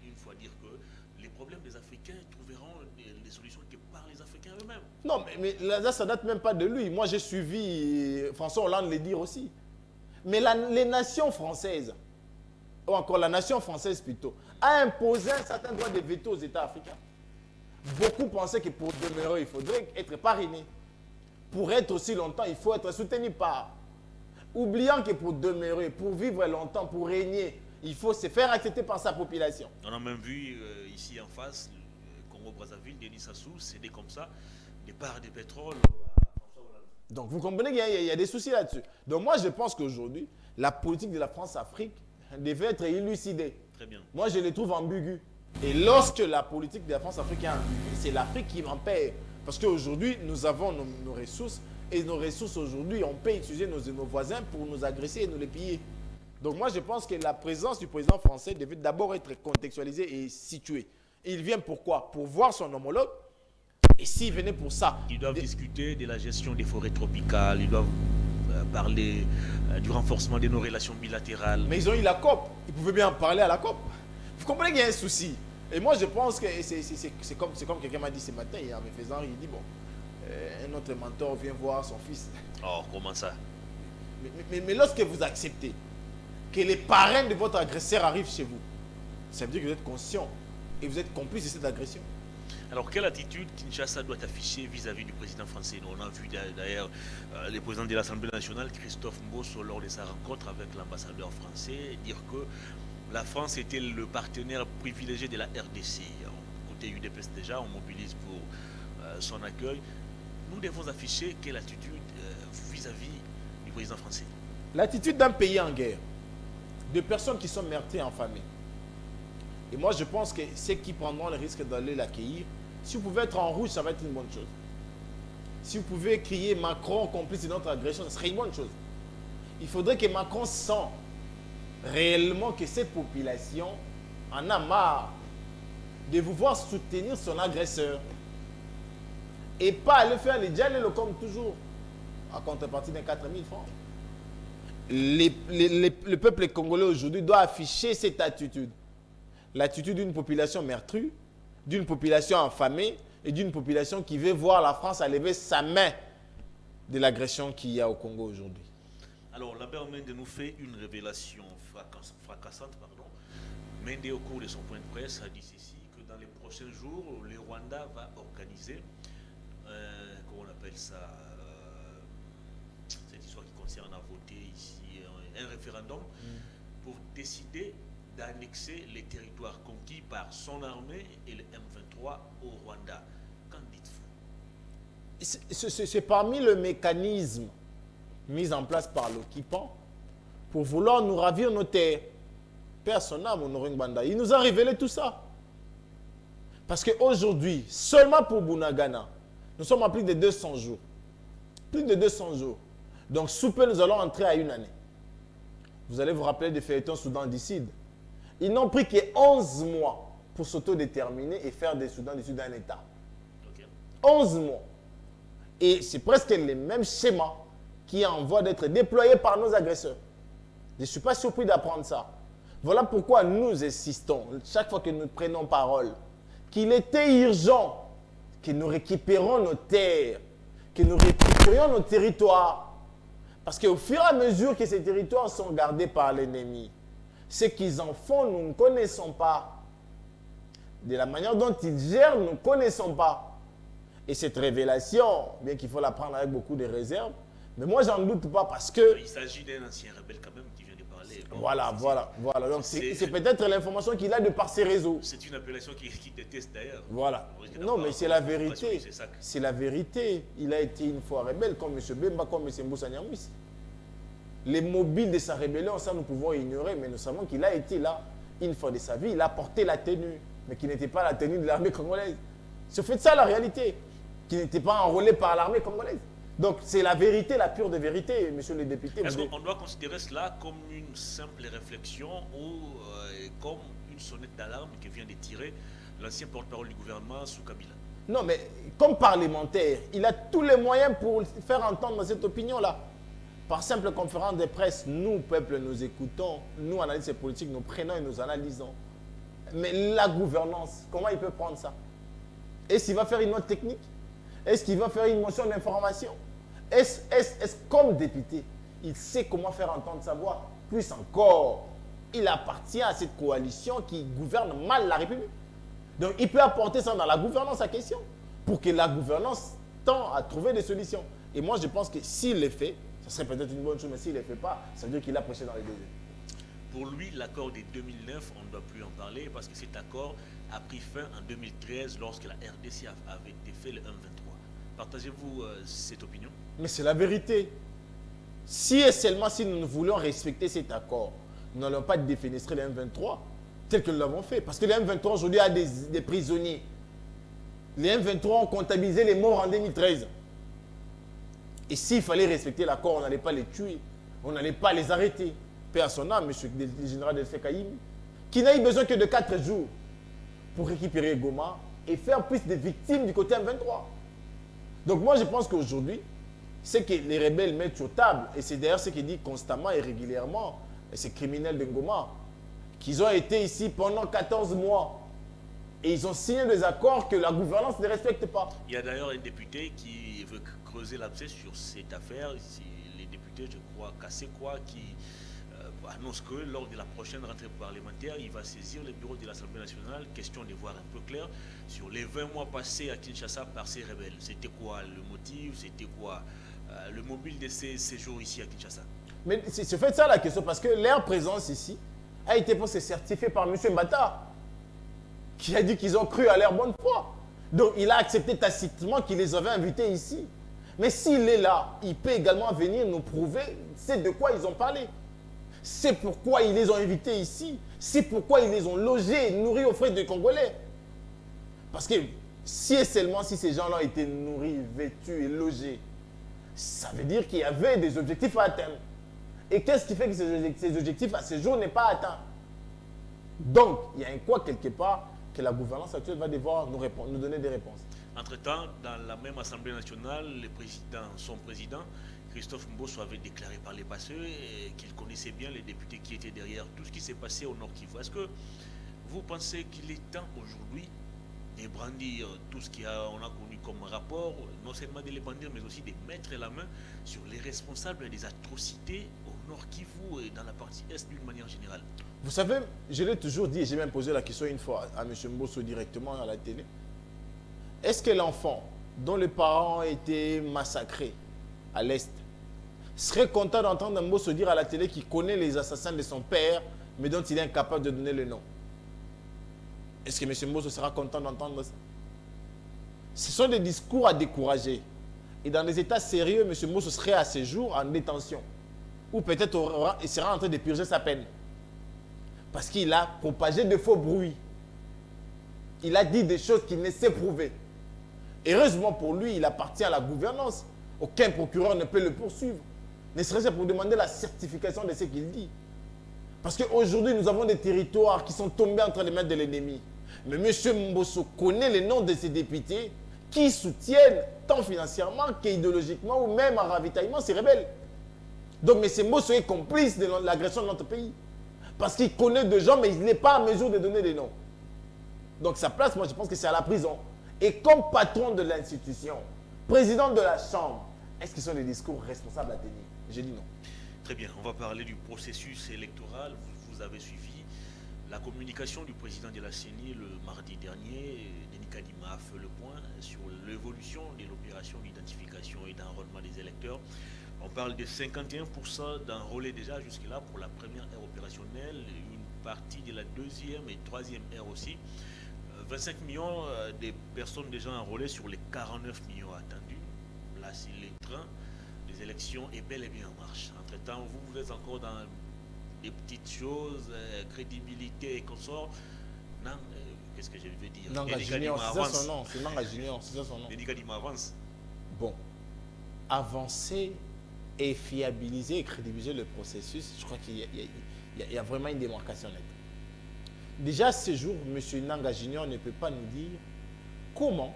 une fois dire que les problèmes des Africains trouveront les solutions que par les Africains eux-mêmes. Non, mais là, ça ne date même pas de lui. Moi, j'ai suivi François Hollande le dire aussi. Mais les nations françaises, ou encore la nation française plutôt, a imposé un certain droit de veto aux États africains. Beaucoup pensaient que pour demeurer, il faudrait être parrainé. Pour être aussi longtemps, il faut être soutenu par. Oubliant que pour demeurer, pour vivre longtemps, pour régner, il faut se faire accepter par sa population. On a même vu ici en face, le Congo-Brazzaville, Denis Sassou, céder comme ça des parts de pétrole à François Hollande. Donc vous comprenez qu'il y a des soucis là-dessus. Donc moi je pense qu'aujourd'hui, la politique de la France-Afrique devait être élucidée. Très bien. Moi je les trouve ambiguës. Et lorsque la politique de la France-Afrique est ambiguë, c'est l'Afrique qui en paie. Parce qu'aujourd'hui, nous avons nos ressources. Et nos ressources aujourd'hui, on peut utiliser nos voisins pour nous agresser et nous les piller. Donc moi je pense que la présence du président français devait d'abord être contextualisée et située. Et il vient pourquoi? Pour voir son homologue. Et s'il venait pour ça... Ils doivent discuter de la gestion des forêts tropicales, ils doivent parler du renforcement de nos relations bilatérales. Mais ils ont eu la COP, ils pouvaient bien en parler à la COP. Vous comprenez qu'il y a un souci. Et moi je pense que c'est comme quelqu'un m'a dit ce matin, en me faisant, il dit bon, un autre mentor vient voir son fils. Oh, comment ça? Mais lorsque vous acceptez que les parrains de votre agresseur arrivent chez vous, ça veut dire que vous êtes conscient et vous êtes complice de cette agression. Alors, quelle attitude Kinshasa doit afficher vis-à-vis du président français? On a vu d'ailleurs le président de l'Assemblée nationale, Christophe Mbosso, lors de sa rencontre avec l'ambassadeur français, dire que la France était le partenaire privilégié de la RDC. Côté UDPS déjà, on mobilise pour son accueil. Nous devons afficher quelle attitude vis-à-vis du président français? L'attitude d'un pays en guerre, de personnes qui sont meurtrières en famille. Et moi, je pense que ceux qui prendront le risque d'aller l'accueillir, si vous pouvez être en rouge, ça va être une bonne chose. Si vous pouvez crier Macron complice de notre agression, ce serait une bonne chose. Il faudrait que Macron sente réellement que cette population en a marre de vous voir soutenir son agresseur. Et pas aller faire les dialogues comme toujours, en contrepartie d'un 4 000 francs. Le peuple congolais aujourd'hui doit afficher cette attitude. l'attitude d'une population meurtrie, d'une population affamée et d'une population qui veut voir la France lever sa main de l'agression qu'il y a au Congo aujourd'hui. Alors, Lambert Mende nous fait une révélation fracassante. Mende, au cours de son point de presse, a dit ceci, que dans les prochains jours, le Rwanda va organiser, comment on appelle ça, cette histoire qui concerne à voter ici, un référendum pour décider d'annexer les territoires conquis par son armée et le M23 au Rwanda. Qu'en dites-vous? C'est parmi le mécanisme mis en place par l'occupant pour vouloir nous ravir nos terres. Personnellement, il nous a révélé tout ça. Parce qu'aujourd'hui, seulement pour Bunagana, nous sommes à plus de 200 jours. Plus de 200 jours. Donc, sous peu, nous allons entrer à une année. Vous allez vous rappeler des feuilletons Soudan du Sud. Ils n'ont pris que 11 mois pour s'autodéterminer et faire des Soudan du Sud un État. Okay. 11 mois. Et c'est presque les mêmes schémas qui est en voie d'être déployés par nos agresseurs. Je ne suis pas surpris d'apprendre ça. Voilà pourquoi nous insistons, chaque fois que nous prenons parole, qu'il était urgent que nous récupérions nos terres, que nous récupérions nos territoires. Parce qu'au fur et à mesure que ces territoires sont gardés par l'ennemi, ce qu'ils en font, nous ne connaissons pas. De la manière dont ils gèrent, nous ne connaissons pas. Et cette révélation, bien qu'il faut la prendre avec beaucoup de réserve, mais moi, j'en doute pas parce que... Il s'agit d'un ancien rebelle quand même qui vient de parler. Voilà. Donc, c'est peut-être l'information qu'il a de par ses réseaux. C'est une appellation qui déteste d'ailleurs. Voilà. Non, mais c'est la vérité. C'est la vérité. Il a été une fois rebelle, comme M. Bemba, comme M. Mboussa Nyamwisi. Les mobiles de sa rébellion, ça, nous pouvons ignorer, mais nous savons qu'il a été là, une fois de sa vie. Il a porté la tenue, mais qui n'était pas la tenue de l'armée congolaise. C'est fait ça la réalité. Qui n'était pas enrôlé par l'armée congolaise. Donc, c'est la vérité, la pure de vérité, monsieur le député. Est-ce qu'on doit considérer cela comme une simple réflexion ou comme une sonnette d'alarme que vient de tirer l'ancien porte-parole du gouvernement sous Kabila? Non, mais comme parlementaire, il a tous les moyens pour faire entendre cette opinion-là. Par simple conférence de presse, nous, peuple, nous écoutons, nous, analystes politiques, nous prenons et nous analysons. Mais la gouvernance, comment il peut prendre ça? Est-ce qu'il va faire une note technique? Est-ce qu'il va faire une motion d'information? Est-ce comme député, il sait comment faire entendre sa voix? Plus encore, il appartient à cette coalition qui gouverne mal la République. Donc, il peut apporter ça dans la gouvernance à question pour que la gouvernance tend à trouver des solutions. Et moi, je pense que s'il le fait, ça serait peut-être une bonne chose, mais s'il ne le fait pas, ça veut dire qu'il a prêché dans les deux. Pour lui, l'accord de 2009, on ne doit plus en parler parce que cet accord a pris fin en 2013 lorsque la RDC avait défait le 1-23. Partagez-vous cette opinion? Mais c'est la vérité. Si et seulement si nous voulions respecter cet accord, nous n'allons pas défenestrer le M23 tel que nous l'avons fait. Parce que le M23 aujourd'hui a des prisonniers. Les M23 ont comptabilisé les morts en 2013. Et s'il fallait respecter l'accord, on n'allait pas les tuer. On n'allait pas les arrêter. Paix à son âme, monsieur le général Delphin Kaïm, qui n'a eu besoin que de 4 jours pour récupérer Goma et faire plus de victimes du côté M23. Donc moi, je pense qu'aujourd'hui, c'est que les rebelles mettent sur table, et c'est d'ailleurs ce qu'il dit constamment et régulièrement, ces criminels de Ngoma, qu'ils ont été ici pendant 14 mois. Et ils ont signé des accords que la gouvernance ne respecte pas. Il y a d'ailleurs un député qui veut creuser l'abcès sur cette affaire. C'est les députés, je crois, Kassekwa, qui annonce que lors de la prochaine rentrée parlementaire, il va saisir le bureau de l'Assemblée nationale, question de voir un peu clair sur les 20 mois passés à Kinshasa par ces rebelles. C'était quoi le motif? C'était quoi le mobile de ces séjours ici à Kinshasa? Mais c'est fait ça la question, parce que leur présence ici a été pour se certifier par M. Mbata, qui a dit qu'ils ont cru à leur bonne foi. Donc il a accepté tacitement qu'il les avait invités ici. Mais s'il est là, il peut également venir nous prouver c'est de quoi ils ont parlé. C'est pourquoi ils les ont invités ici. C'est pourquoi ils les ont logés, nourris aux frais des Congolais. Parce que si et seulement si ces gens-là étaient nourris, vêtus et logés, ça veut dire qu'il y avait des objectifs à atteindre. Et qu'est-ce qui fait que ces objectifs à ce jour n'est pas atteints? Donc, il y a un quoi quelque part que la gouvernance actuelle va devoir nous donner des réponses. Entre-temps, dans la même Assemblée nationale, son président, Christophe Mbosso, avait déclaré par les passés qu'il connaissait bien les députés qui étaient derrière tout ce qui s'est passé au Nord Kivu. Est-ce que vous pensez qu'il est temps aujourd'hui de brandir tout ce qu'on a connu comme rapport, non seulement de les brandir, mais aussi de mettre la main sur les responsables des atrocités au Nord Kivu et dans la partie Est d'une manière générale? Vous savez, je l'ai toujours dit et j'ai même posé la question une fois à M. Mbosso directement à la télé. Est-ce que l'enfant dont les parents ont été massacrés à l'Est serait content d'entendre Mbosso dire à la télé qu'il connaît les assassins de son père, mais dont il est incapable de donner le nom? Est-ce que M. Mbosso sera content d'entendre ça? Ce sont des discours à décourager. Et dans des états sérieux, M. Mbosso serait à ce jour en détention. Ou peut-être il sera en train de purger sa peine. Parce qu'il a propagé de faux bruits. Il a dit des choses qu'il ne sait prouver. Heureusement pour lui, il appartient à la gouvernance. Aucun procureur ne peut le poursuivre. Ne serait-ce que pour demander la certification de ce qu'il dit. Parce qu'aujourd'hui, nous avons des territoires qui sont tombés entre les mains de l'ennemi. Mais M. Mbosso connaît les noms de ses députés qui soutiennent, tant financièrement qu'idéologiquement ou même en ravitaillement, ces rebelles. Donc M. Mbosso est complice de l'agression de notre pays. Parce qu'il connaît des gens, mais il n'est pas en mesure de donner des noms. Donc sa place, moi je pense que c'est à la prison. Et comme patron de l'institution, président de la Chambre, est-ce que ce sont des discours responsables à tenir? Je dis non. Très bien, on va parler du processus électoral. Vous avez suivi la communication du président de la CENI le mardi dernier. Denis Kadima a fait le point sur l'évolution de l'opération d'identification et d'enrôlement des électeurs. On parle de 51% d'enrôlés déjà jusque-là pour la première ère opérationnelle, une partie de la deuxième et troisième ère aussi. 25 millions de personnes déjà enrôlées sur les 49 millions attendus. Là, c'est le train des élections est bel et bien en marche. Entre-temps, vous êtes encore dans des petites choses, crédibilité et consorts. Non, qu'est-ce que je veux dire? Nanga Junior, c'est ça son nom. C'est Nanga Junior, c'est ça son nom. Denis Kadima avance. Bon, avancer et fiabiliser et crédibiliser le processus, je crois qu'il y a vraiment une démarcation nette. Déjà, ce jour, M. Nanga Junior ne peut pas nous dire comment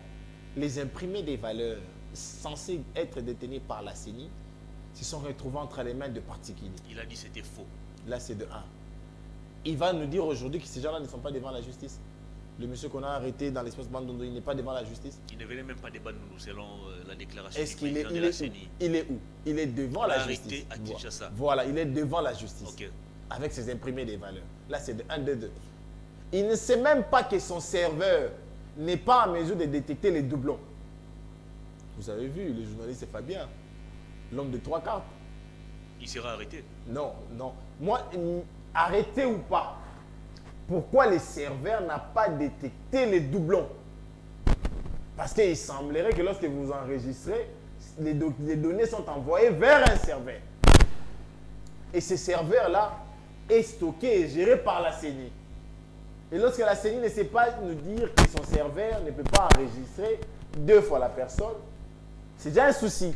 les imprimés des valeurs censés être détenus par la CENI se sont retrouvés entre les mains de particuliers. Il a dit que c'était faux. Là, c'est de 1. Il va nous dire aujourd'hui que ces gens-là ne sont pas devant la justice. Le monsieur qu'on a arrêté dans l'espace Bandondo, il n'est pas devant la justice. Il ne venait même pas de Bandundu selon la déclaration Est-ce du qu'il président de la CENI. Il est où? Il est devant la arrêté justice. à Kinshasa. Voilà, il est devant la justice. Ok. Avec ses imprimés des valeurs. Là, c'est de 1, 2, 2. Il ne sait même pas que son serveur n'est pas en mesure de détecter les doublons. Vous avez vu, le journaliste Fabien, l'homme de 3 cartes. Il sera arrêté. Non, non. Moi, arrêté ou pas, pourquoi le serveur n'a pas détecté les doublons? Parce qu'il semblerait que lorsque vous enregistrez, les données sont envoyées vers un serveur. Et ce serveur-là est stocké et géré par la CENI. Et lorsque la CENI ne sait pas nous dire que son serveur ne peut pas enregistrer 2 fois la personne, c'est déjà un souci.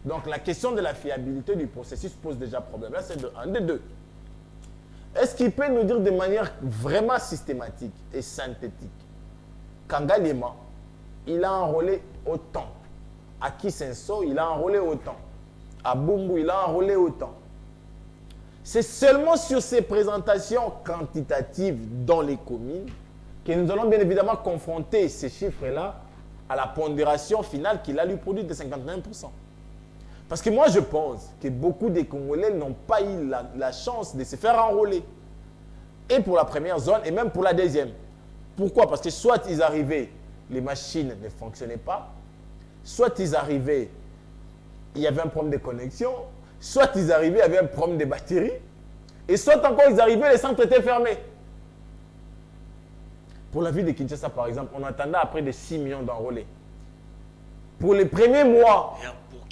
Donc la question de la fiabilité du processus pose déjà problème. Là, c'est de 1, de 2. Est-ce qu'il peut nous dire de manière vraiment systématique et synthétique qu'Angalema, il a enrôlé autant? À Kisenso, il a enrôlé autant. À Bumbu, il a enrôlé autant. C'est seulement sur ces présentations quantitatives dans les communes que nous allons bien évidemment confronter ces chiffres-là à la pondération finale qu'il a lui produit de 51%. Parce que moi, je pense que beaucoup des Congolais n'ont pas eu la chance de se faire enrôler. Et pour la première zone, et même pour la deuxième. Pourquoi? Parce que soit ils arrivaient, les machines ne fonctionnaient pas, soit ils arrivaient, il y avait un problème de connexion, soit ils arrivaient, il y avait un problème de batterie, et soit encore ils arrivaient, les centres étaient fermés. Pour la ville de Kinshasa, par exemple, on attendait à près de 6 millions d'enrôlés. Pour les premiers mois,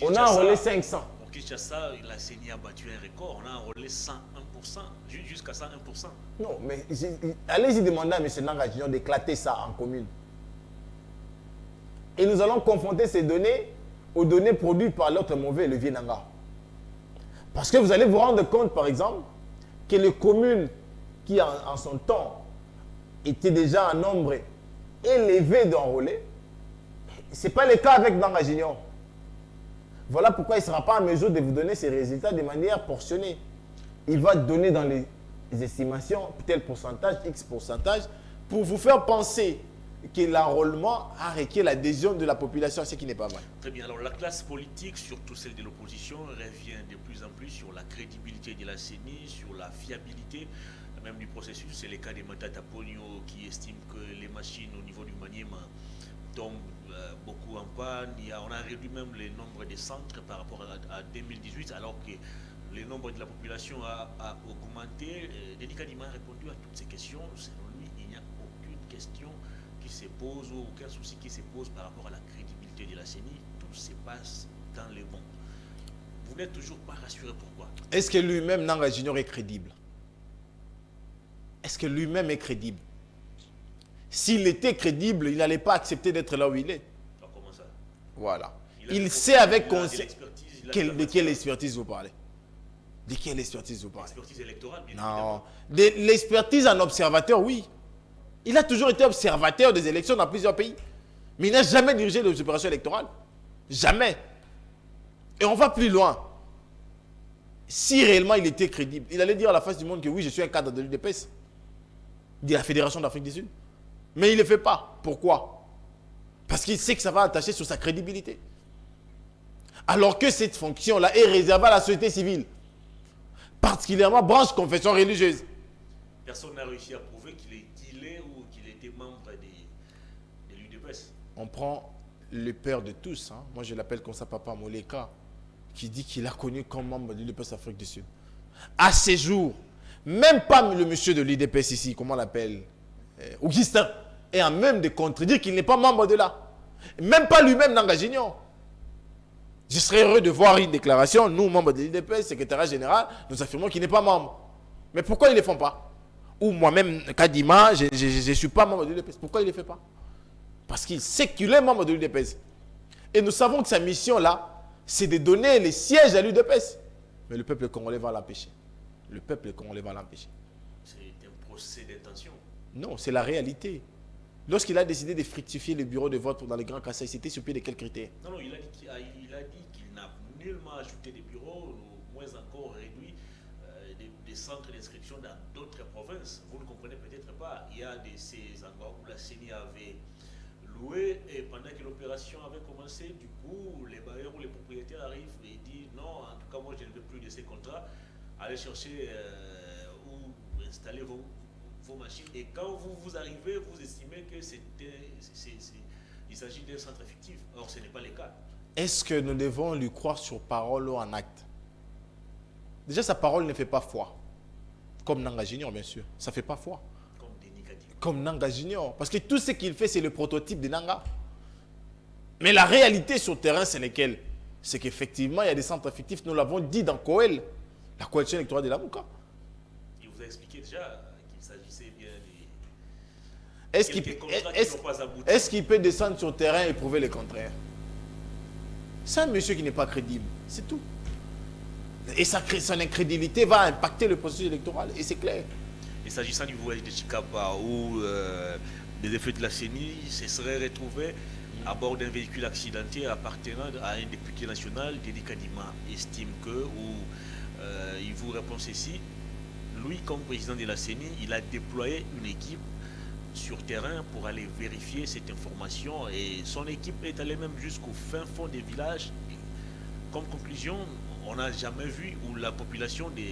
on a enrôlé 500. Pour Kinshasa, la CENI a battu un record. On a enrôlé 101%, jusqu'à 101%. Non, mais allez-y demander à M. Nanga Junior d'éclater ça en commune. Et nous allons confronter ces données aux données produites par l'autre mauvais, le vieux Nanga. Parce que vous allez vous rendre compte, par exemple, que les communes qui, en son temps, étaient déjà en nombre élevé d'enrôlés, ce n'est pas le cas avec Nanga Junior. Voilà pourquoi il ne sera pas en mesure de vous donner ces résultats de manière portionnée. Il va donner dans les des estimations, tel pourcentage, X pourcentage, pour vous faire penser que l'enrôlement a requis l'adhésion de la population, ce qui n'est pas mal. Très bien. Alors, la classe politique, surtout celle de l'opposition, revient de plus en plus sur la crédibilité de la CENI, sur la fiabilité même du processus. C'est le cas de Matata Pogno qui estime que les machines au niveau du Maniema tombent beaucoup en panne. On a réduit même le nombre de centres par rapport à 2018, alors que le nombre de la population a augmenté. Denis Kadima a répondu à toutes ces questions. Selon lui, il n'y a aucune question qui se pose ou aucun souci qui se pose par rapport à la crédibilité de la CENI. Tout se passe dans les bons. Vous n'êtes toujours pas rassuré, pourquoi? Est-ce que lui-même, Nanga Junior, est crédible? Est-ce que lui-même est crédible? S'il était crédible, il n'allait pas accepter d'être là où il est. Alors, comment ça? Voilà. Il sait avec conscience. De quelle expertise vous parlez? De quelle expertise vous parlez? L'expertise électorale, bien Non. De l'expertise en observateur, oui. Il a toujours été observateur des élections dans plusieurs pays. Mais il n'a jamais dirigé des opérations électorales. Jamais. Et on va plus loin. Si réellement il était crédible, il allait dire à la face du monde que oui, je suis un cadre de l'UDPS, de la Fédération d'Afrique du Sud. Mais il ne le fait pas. Pourquoi? Parce qu'il sait que ça va attacher sur sa crédibilité. Alors que cette fonction-là est réservée à la société civile. Particulièrement branche confession religieuse. Personne n'a réussi à prouver qu'il est ou qu'il était membre de l'UDPS. On prend le père de tous, hein. Moi je l'appelle comme ça Papa Moleka, qui dit qu'il a connu comme membre de l'UDPS Afrique du Sud. À ces jours, même pas le monsieur de l'UDPS ici, comment on l'appelle, Augustin, est en même de contredire qu'il n'est pas membre de là. Même pas lui-même Nanga Junior. Je serais heureux de voir une déclaration, nous, membres de l'UDPS, secrétaire général, nous affirmons qu'il n'est pas membre. Mais pourquoi ils ne le font pas? Ou moi-même, Kadima, je ne suis pas membre de l'UDPS. Pourquoi il ne le fait pas? Parce qu'il sait qu'il est membre de l'UDPS. Et nous savons que sa mission-là, c'est de donner les sièges à l'UDPS. Mais le peuple congolais va l'empêcher. Le peuple congolais va l'empêcher. C'est un procès d'intention. Non, c'est la réalité. Lorsqu'il a décidé de fructifier le bureau de vote dans les Grands Kassai, c'était sur pied de quels critères? Non, il a dit qu'il n'a nullement ajouté des bureaux, ou moins encore réduit des centres d'inscription dans d'autres provinces. Vous ne comprenez peut-être pas. Il y a ces endroits où la CENI avait loué et pendant que l'opération avait commencé, du coup, les bailleurs ou les propriétaires arrivent et disent non, en tout cas, moi je ne veux plus de ces contrats. Allez chercher où installer vos machines. Et quand vous arrivez, vous estimez que il s'agit d'un centre fictif. Or, ce n'est pas le cas. Est-ce que nous devons lui croire sur parole ou en acte? Déjà, sa parole ne fait pas foi. Comme Nanga Junior, bien sûr. Ça ne fait pas foi. Comme Denis Kadima. Comme Nanga Junior. Parce que tout ce qu'il fait, c'est le prototype de Nanga. Mais la réalité sur le terrain, c'est lequel? C'est qu'effectivement, il y a des centres fictifs. Nous l'avons dit dans Coel, la coalition électorale de la Mouka. Il vous a expliqué déjà qu'il s'agissait bien de... Est-ce qu'il peut descendre sur le terrain et prouver le contraire? C'est un monsieur qui n'est pas crédible. C'est tout. Et son incrédulité va impacter le processus électoral. Et c'est clair. Et s'agissant du voyage de Chikapa, où des effets de la CENI se seraient retrouvés à bord d'un véhicule accidenté appartenant à un député national, Denis Kadima estime que, il vous répond ceci, lui, comme président de la CENI, il a déployé une équipe sur terrain pour aller vérifier cette information et son équipe est allée même jusqu'au fin fond des villages. Comme conclusion, on n'a jamais vu, ou la population de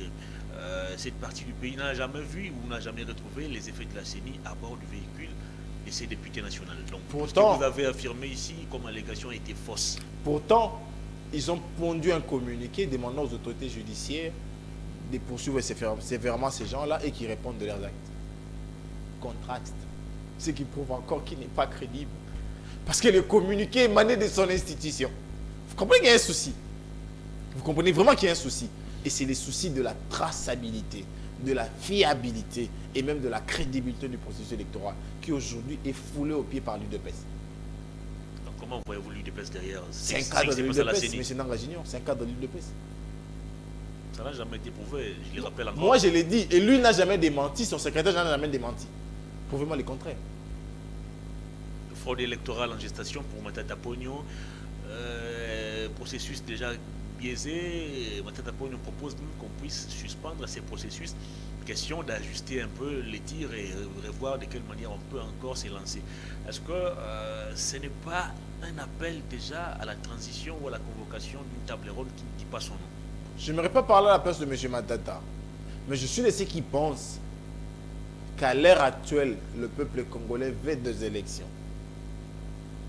cette partie du pays n'a jamais vu ou n'a jamais retrouvé les effets de la CENI à bord du véhicule de ces députés nationaux. Donc, pourtant, ce que vous avez affirmé ici comme allégation était fausse. Pourtant, ils ont pondu un communiqué demandant aux autorités judiciaires de poursuivre sévèrement ces gens-là et qui répondent de leurs actes. Contraste. Ce qui prouve encore qu'il n'est pas crédible. Parce que le communiqué émané de son institution. Vous comprenez qu'il y a un souci. Vous comprenez vraiment qu'il y a un souci. Et c'est le souci de la traçabilité, de la fiabilité et même de la crédibilité du processus électoral qui aujourd'hui est foulé au pied par l'UDPS. Donc comment voyez-vous l'UDPS derrière? C'est un cadre de l'UDPS, mais c'est Nanga Junior, c'est un cadre de l'UDPS. Ça n'a jamais été prouvé, je le rappelle encore. Moi je l'ai dit, et lui n'a jamais démenti, son secrétaire n'a jamais démenti. Prouvez-moi le contraire. Fraude électorale en gestation pour Matata Pogno, processus déjà biaisé. Matata Ponyo nous propose même qu'on puisse suspendre ces processus. Question d'ajuster un peu les tirs et revoir de quelle manière on peut encore s'élancer. Est-ce que ce n'est pas un appel déjà à la transition ou à la convocation d'une table ronde qui ne dit pas son nom? Je n'aimerais pas parler à la place de M. Matata, mais je suis de ceux qui pensent qu'à l'heure actuelle, le peuple congolais veut des élections.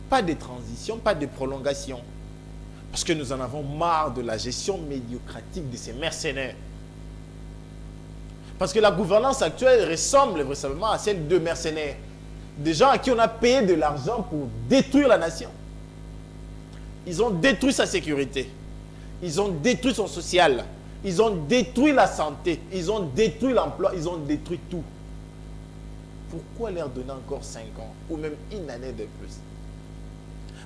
Pas de transition, pas de prolongation. Parce que nous en avons marre de la gestion médiocratique de ces mercenaires. Parce que la gouvernance actuelle ressemble vraisemblablement à celle de mercenaires. Des gens à qui on a payé de l'argent pour détruire la nation. Ils ont détruit sa sécurité. Ils ont détruit son social. Ils ont détruit la santé. Ils ont détruit l'emploi. Ils ont détruit tout. Pourquoi leur donner encore 5 ans ou même une année de plus?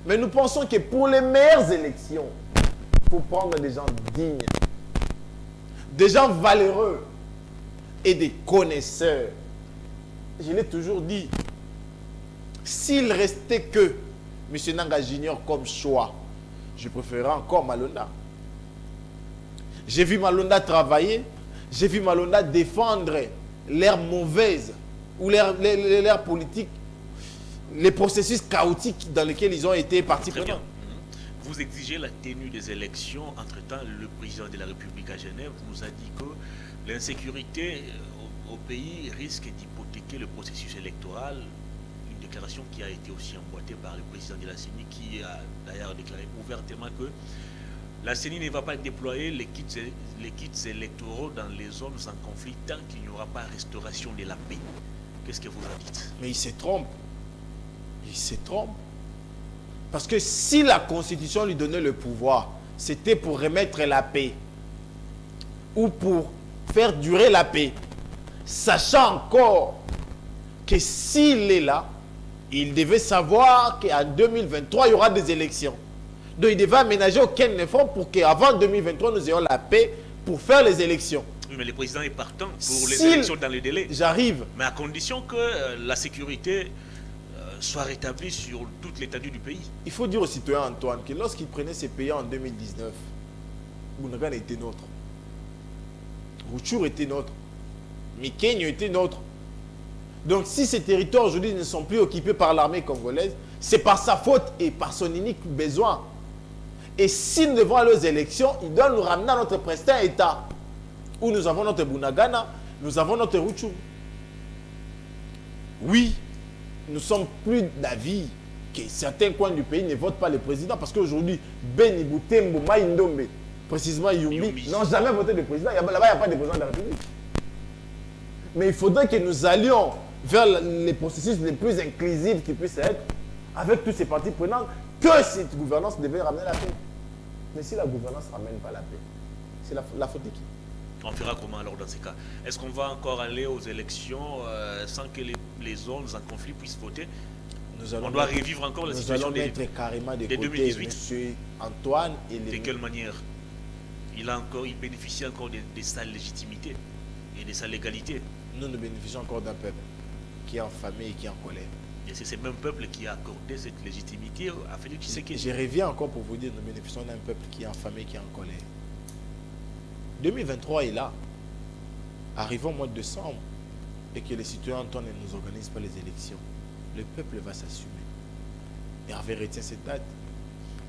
Mais nous pensons que pour les meilleures élections, il faut prendre des gens dignes, des gens valeureux et des connaisseurs. Je l'ai toujours dit, s'il restait que M. Nanga Junior comme choix, je préférerais encore Malonda. J'ai vu Malonda travailler, j'ai vu Malonda défendre l'ère mauvaise ou l'ère politique, les processus chaotiques dans lesquels ils ont été partie prenante. Vous exigez la tenue des élections. Entre-temps, le président de la République à Genève nous a dit que l'insécurité au pays risque d'hypothéquer le processus électoral. Une déclaration qui a été aussi emboîtée par le président de la CENI, qui a d'ailleurs déclaré ouvertement que la CENI ne va pas déployer les kits électoraux dans les zones en conflit tant qu'il n'y aura pas restauration de la paix. Qu'est-ce que vous en dites? Mais il se trompe. Il se trompe. Parce que si la Constitution lui donnait le pouvoir, c'était pour remettre la paix ou pour faire durer la paix, sachant encore que s'il est là, il devait savoir qu'en 2023, il y aura des élections. Donc il devait aménager aucun effort pour qu'avant 2023, nous ayons la paix pour faire les élections. Oui, mais le président est partant pour les élections dans le délai. J'arrive. Mais à condition que la sécurité soit rétablie sur toute l'étendue du pays. Il faut dire au citoyen Antoine que lorsqu'il prenait ses pays en 2019, Bunagana était nôtre. Rutshuru était nôtre. Mikenyo était nôtre. Donc si ces territoires aujourd'hui ne sont plus occupés par l'armée congolaise, c'est par sa faute et par son unique besoin. Et si nous devons aller aux élections, il doit nous ramener à notre prestin état, où nous avons notre Bunagana, nous avons notre Rutshuru. Oui, nous sommes plus d'avis que certains coins du pays ne votent pas le président, parce qu'aujourd'hui, Beni, Butembo, Maïndombe, précisément Yumbi, n'ont jamais voté le président. Là-bas, il n'y a pas de président de la République. Mais il faudrait que nous allions vers les processus les plus inclusifs qui puissent être, avec tous ces partis prenants, que cette gouvernance devait ramener la paix. Mais si la gouvernance ne ramène pas la paix, c'est la faute de qui? On fera comment alors dans ces cas? Est-ce qu'on va encore aller aux élections sans que les zones en conflit puissent voter? On doit revivre encore la situation de 2018. M. Antoine et de quelle manière? Il bénéficie encore de sa légitimité et de sa légalité. Nous bénéficions encore d'un peuple qui est affamé et qui est en colère. Et c'est ce même peuple qui a accordé cette légitimité à Félix Tshisekedi. Je reviens encore pour vous dire, nous bénéficions d'un peuple qui est affamé et qui est en colère. 2023 est là. Arrivons au mois de décembre et que les citoyens Antoine ne nous organisent pas les élections. Le peuple va s'assumer. Hervé retient cette date.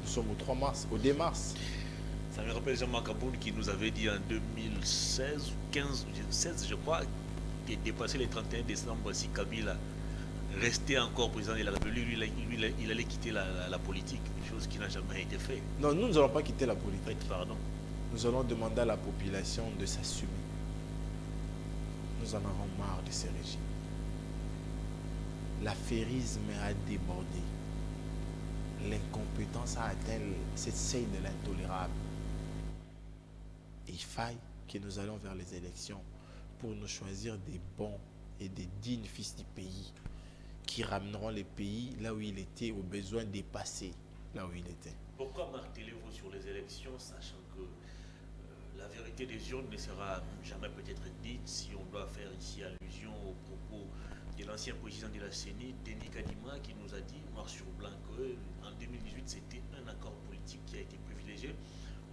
Nous sommes au 3 mars, au 2 mars. Ça me rappelle Jean-Marc Aboun qui nous avait dit en 2016 ou 15, 16 je crois, de dépasser les 31 décembre si Kabila restait encore président de la République, il allait quitter la politique, chose qui n'a jamais été faite. Non, nous n'allons pas quitter la politique. Pardon. Nous allons demander à la population de s'assumer. Nous en avons marre de ces régimes. L'affairisme a débordé. L'incompétence a atteint cette seuil de l'intolérable. Il faille que nous allons vers les élections pour nous choisir des bons et des dignes fils du pays qui ramèneront le pays là où il était, au besoin dépassé là où il était. Pourquoi martelez-vous sur les élections, sachant que la vérité des urnes ne sera jamais peut-être dite si on doit faire ici allusion aux propos de l'ancien président de la CENI, Denis Kadima, qui nous a dit noir sur blanc qu'en 2018 c'était un accord politique qui a été privilégié.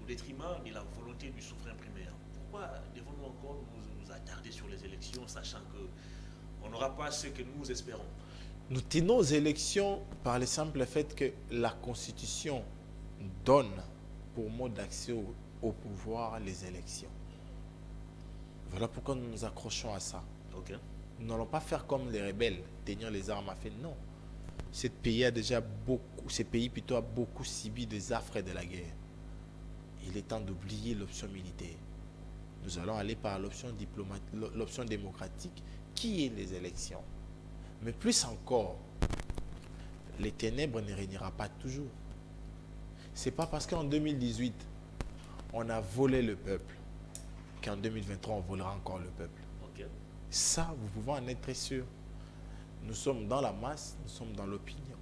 Au détriment de la volonté du souverain primaire. Pourquoi devons-nous encore nous attarder sur les élections, sachant qu'on n'aura pas ce que nous espérons? Nous tenons aux élections par le simple fait que la Constitution donne pour mode d'accès au pouvoir les élections. Voilà pourquoi nous nous accrochons à ça. Ok. Nous n'allons pas faire comme les rebelles, tenir les armes à feu. Non. Ce pays a beaucoup subi des affres de la guerre. Il est temps d'oublier l'option militaire. Nous allons aller par l'option démocratique, qui est les élections. Mais plus encore, les ténèbres ne régnera pas toujours. C'est pas parce qu'en 2018, on a volé le peuple, qu'en 2023, on volera encore le peuple. Ok. Ça, vous pouvez en être très sûr. Nous sommes dans la masse, nous sommes dans l'opinion.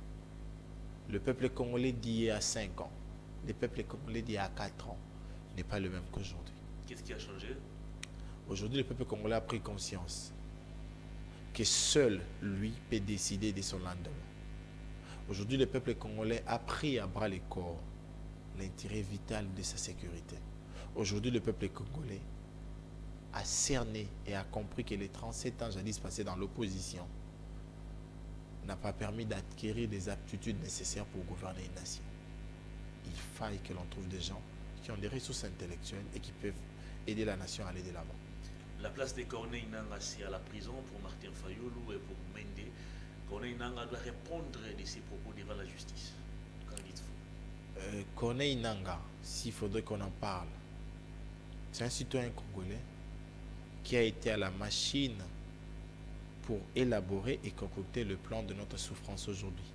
Le peuple congolais d'il y a 5 ans, le peuple congolais d'il y a 4 ans n'est pas le même qu'aujourd'hui. Qu'est-ce qui a changé? Aujourd'hui, le peuple congolais a pris conscience que seul lui peut décider de son lendemain. Aujourd'hui, le peuple congolais a pris à bras le corps l'intérêt vital de sa sécurité. Aujourd'hui, le peuple congolais a cerné et a compris que les 37 ans jadis passés dans l'opposition n'a pas permis d'acquérir des aptitudes nécessaires pour gouverner une nation. Il faille que l'on trouve des gens qui ont des ressources intellectuelles et qui peuvent aider la nation à aller de l'avant. La place de Corneille Nanga, c'est à la prison pour Martin Fayulu et pour Mende. Corneille Nanga doit répondre de ses propos devant la justice. Qu'en dites-vous? Corneille Nanga, s'il faudrait qu'on en parle, c'est un citoyen congolais qui a été à la machine pour élaborer et concocter le plan de notre souffrance aujourd'hui.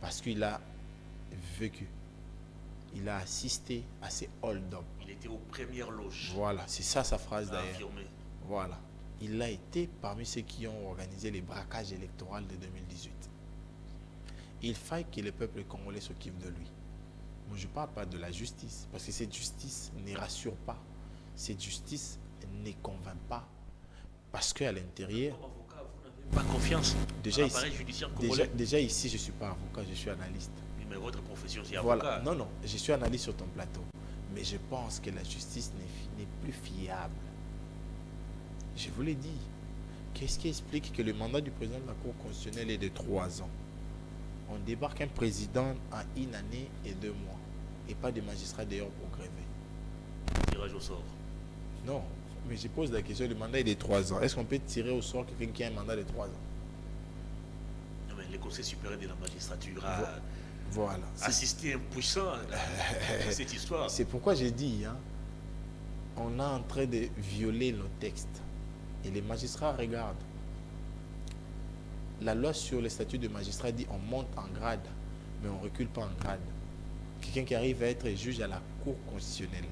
Parce qu'il a vécu, il a assisté à ces hold-up. Il était aux premières loges. Voilà, c'est ça sa phrase d'ailleurs. Affirmé. Voilà. Il a été parmi ceux qui ont organisé les braquages électoraux de 2018. Il faille que le peuple congolais s'occupe de lui. Moi, je ne parle pas de la justice, parce que cette justice ne rassure pas. Cette justice ne convainc pas. Parce qu'à l'intérieur... Comme avocat, vous n'avez pas confiance déjà dans l'appareil judiciaire congolais? déjà ici, je ne suis pas avocat, je suis analyste. Oui, mais votre profession, c'est Voilà. avocat. Non, je suis analyste sur ton plateau. Mais je pense que la justice n'est plus fiable. Je vous l'ai dit. Qu'est-ce qui explique que le mandat du président de la Cour constitutionnelle est de 3 ans? On débarque un président en 1 année et 2 mois. Et pas de magistrat d'ailleurs pour gréver. Tirage au sort. Non, mais je pose la question, le mandat est de 3 ans. Est-ce qu'on peut tirer au sort quelqu'un qui a un mandat de 3 ans? Non, mais le Conseil supérieur de la magistrature a voilà. assisté impuissant à cette histoire. C'est pourquoi j'ai dit, on est en train de violer nos textes. Et les magistrats regardent. La loi sur le statut de magistrat dit on monte en grade, mais on ne recule pas en grade. Quelqu'un qui arrive à être juge à la Cour constitutionnelle,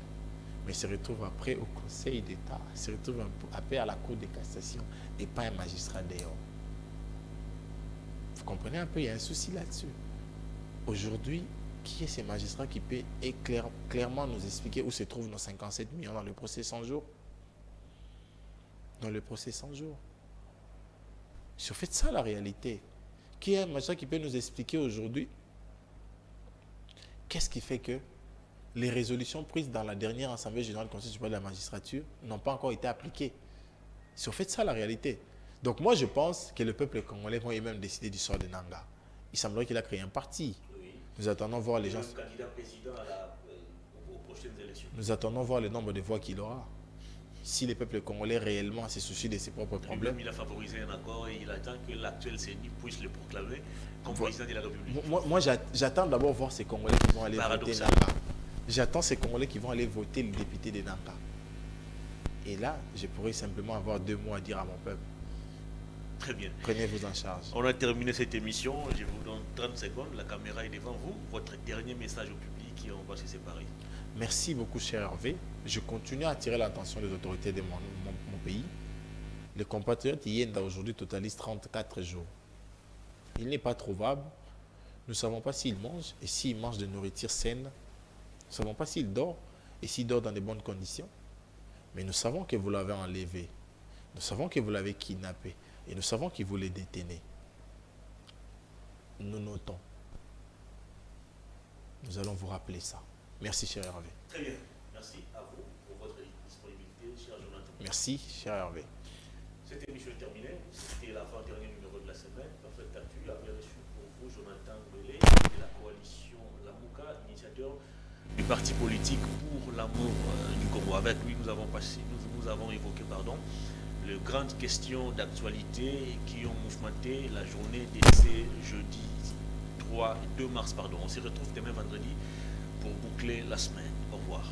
mais se retrouve après au Conseil d'État, se retrouve après à la Cour de cassation et pas un magistrat d'ailleurs. Vous comprenez un peu, il y a un souci là-dessus. Aujourd'hui, qui est ce magistrat qui peut clairement nous expliquer où se trouvent nos 57 millions dans le procès 100 jours? Dans le procès 100 jours. C'est en fait ça la réalité. Qui est un magistrat qui peut nous expliquer aujourd'hui qu'est-ce qui fait que les résolutions prises dans la dernière Assemblée générale du Conseil supérieur de la magistrature n'ont pas encore été appliquées? C'est en fait ça la réalité. Donc moi je pense que le peuple congolais va même décider du sort de Nanga. Il semblerait qu'il a créé un parti. Oui. Nous attendons voir les gens. Candidat président aux prochaines élections. Nous attendons voir le nombre de voix qu'il aura. Si le peuple congolais réellement se soucie de ses propres problèmes. Il a favorisé un accord et il attend que l'actuel CENI puisse le proclamer comme président de la République. Moi j'attends d'abord voir ces Congolais qui vont aller voter Nanga. J'attends ces Congolais qui vont aller voter le député de Nanga. Et là, je pourrais simplement avoir 2 mots à dire à mon peuple. Très bien. Prenez-vous en charge. On a terminé cette émission. Je vous donne 30 secondes. La caméra est devant vous. Votre dernier message au public et on va se séparer. Merci beaucoup, cher Hervé. Je continue à attirer l'attention des autorités de mon pays. Le compatriote Yenda aujourd'hui totalise 34 jours. Il n'est pas trouvable. Nous ne savons pas s'il mange et s'il mange de nourriture saine. Nous ne savons pas s'il dort et s'il dort dans de bonnes conditions. Mais nous savons que vous l'avez enlevé. Nous savons que vous l'avez kidnappé. Et nous savons que vous le détenez. Nous notons. Nous allons vous rappeler ça. Merci, cher Hervé. Très bien. Merci à vous pour votre disponibilité, cher Jonathan. Merci, cher Hervé. Cette émission est terminée. C'était l'avant-dernier numéro de la semaine. Parfaite Actu avait reçu pour vous Jonathan Belé de la coalition Lamouka, initiateur du parti politique pour l'amour du Congo. Avec lui, nous avons évoqué les grandes questions d'actualité qui ont mouvementé la journée de ce jeudi 2 mars. On se retrouve demain vendredi pour boucler la semaine. Au revoir.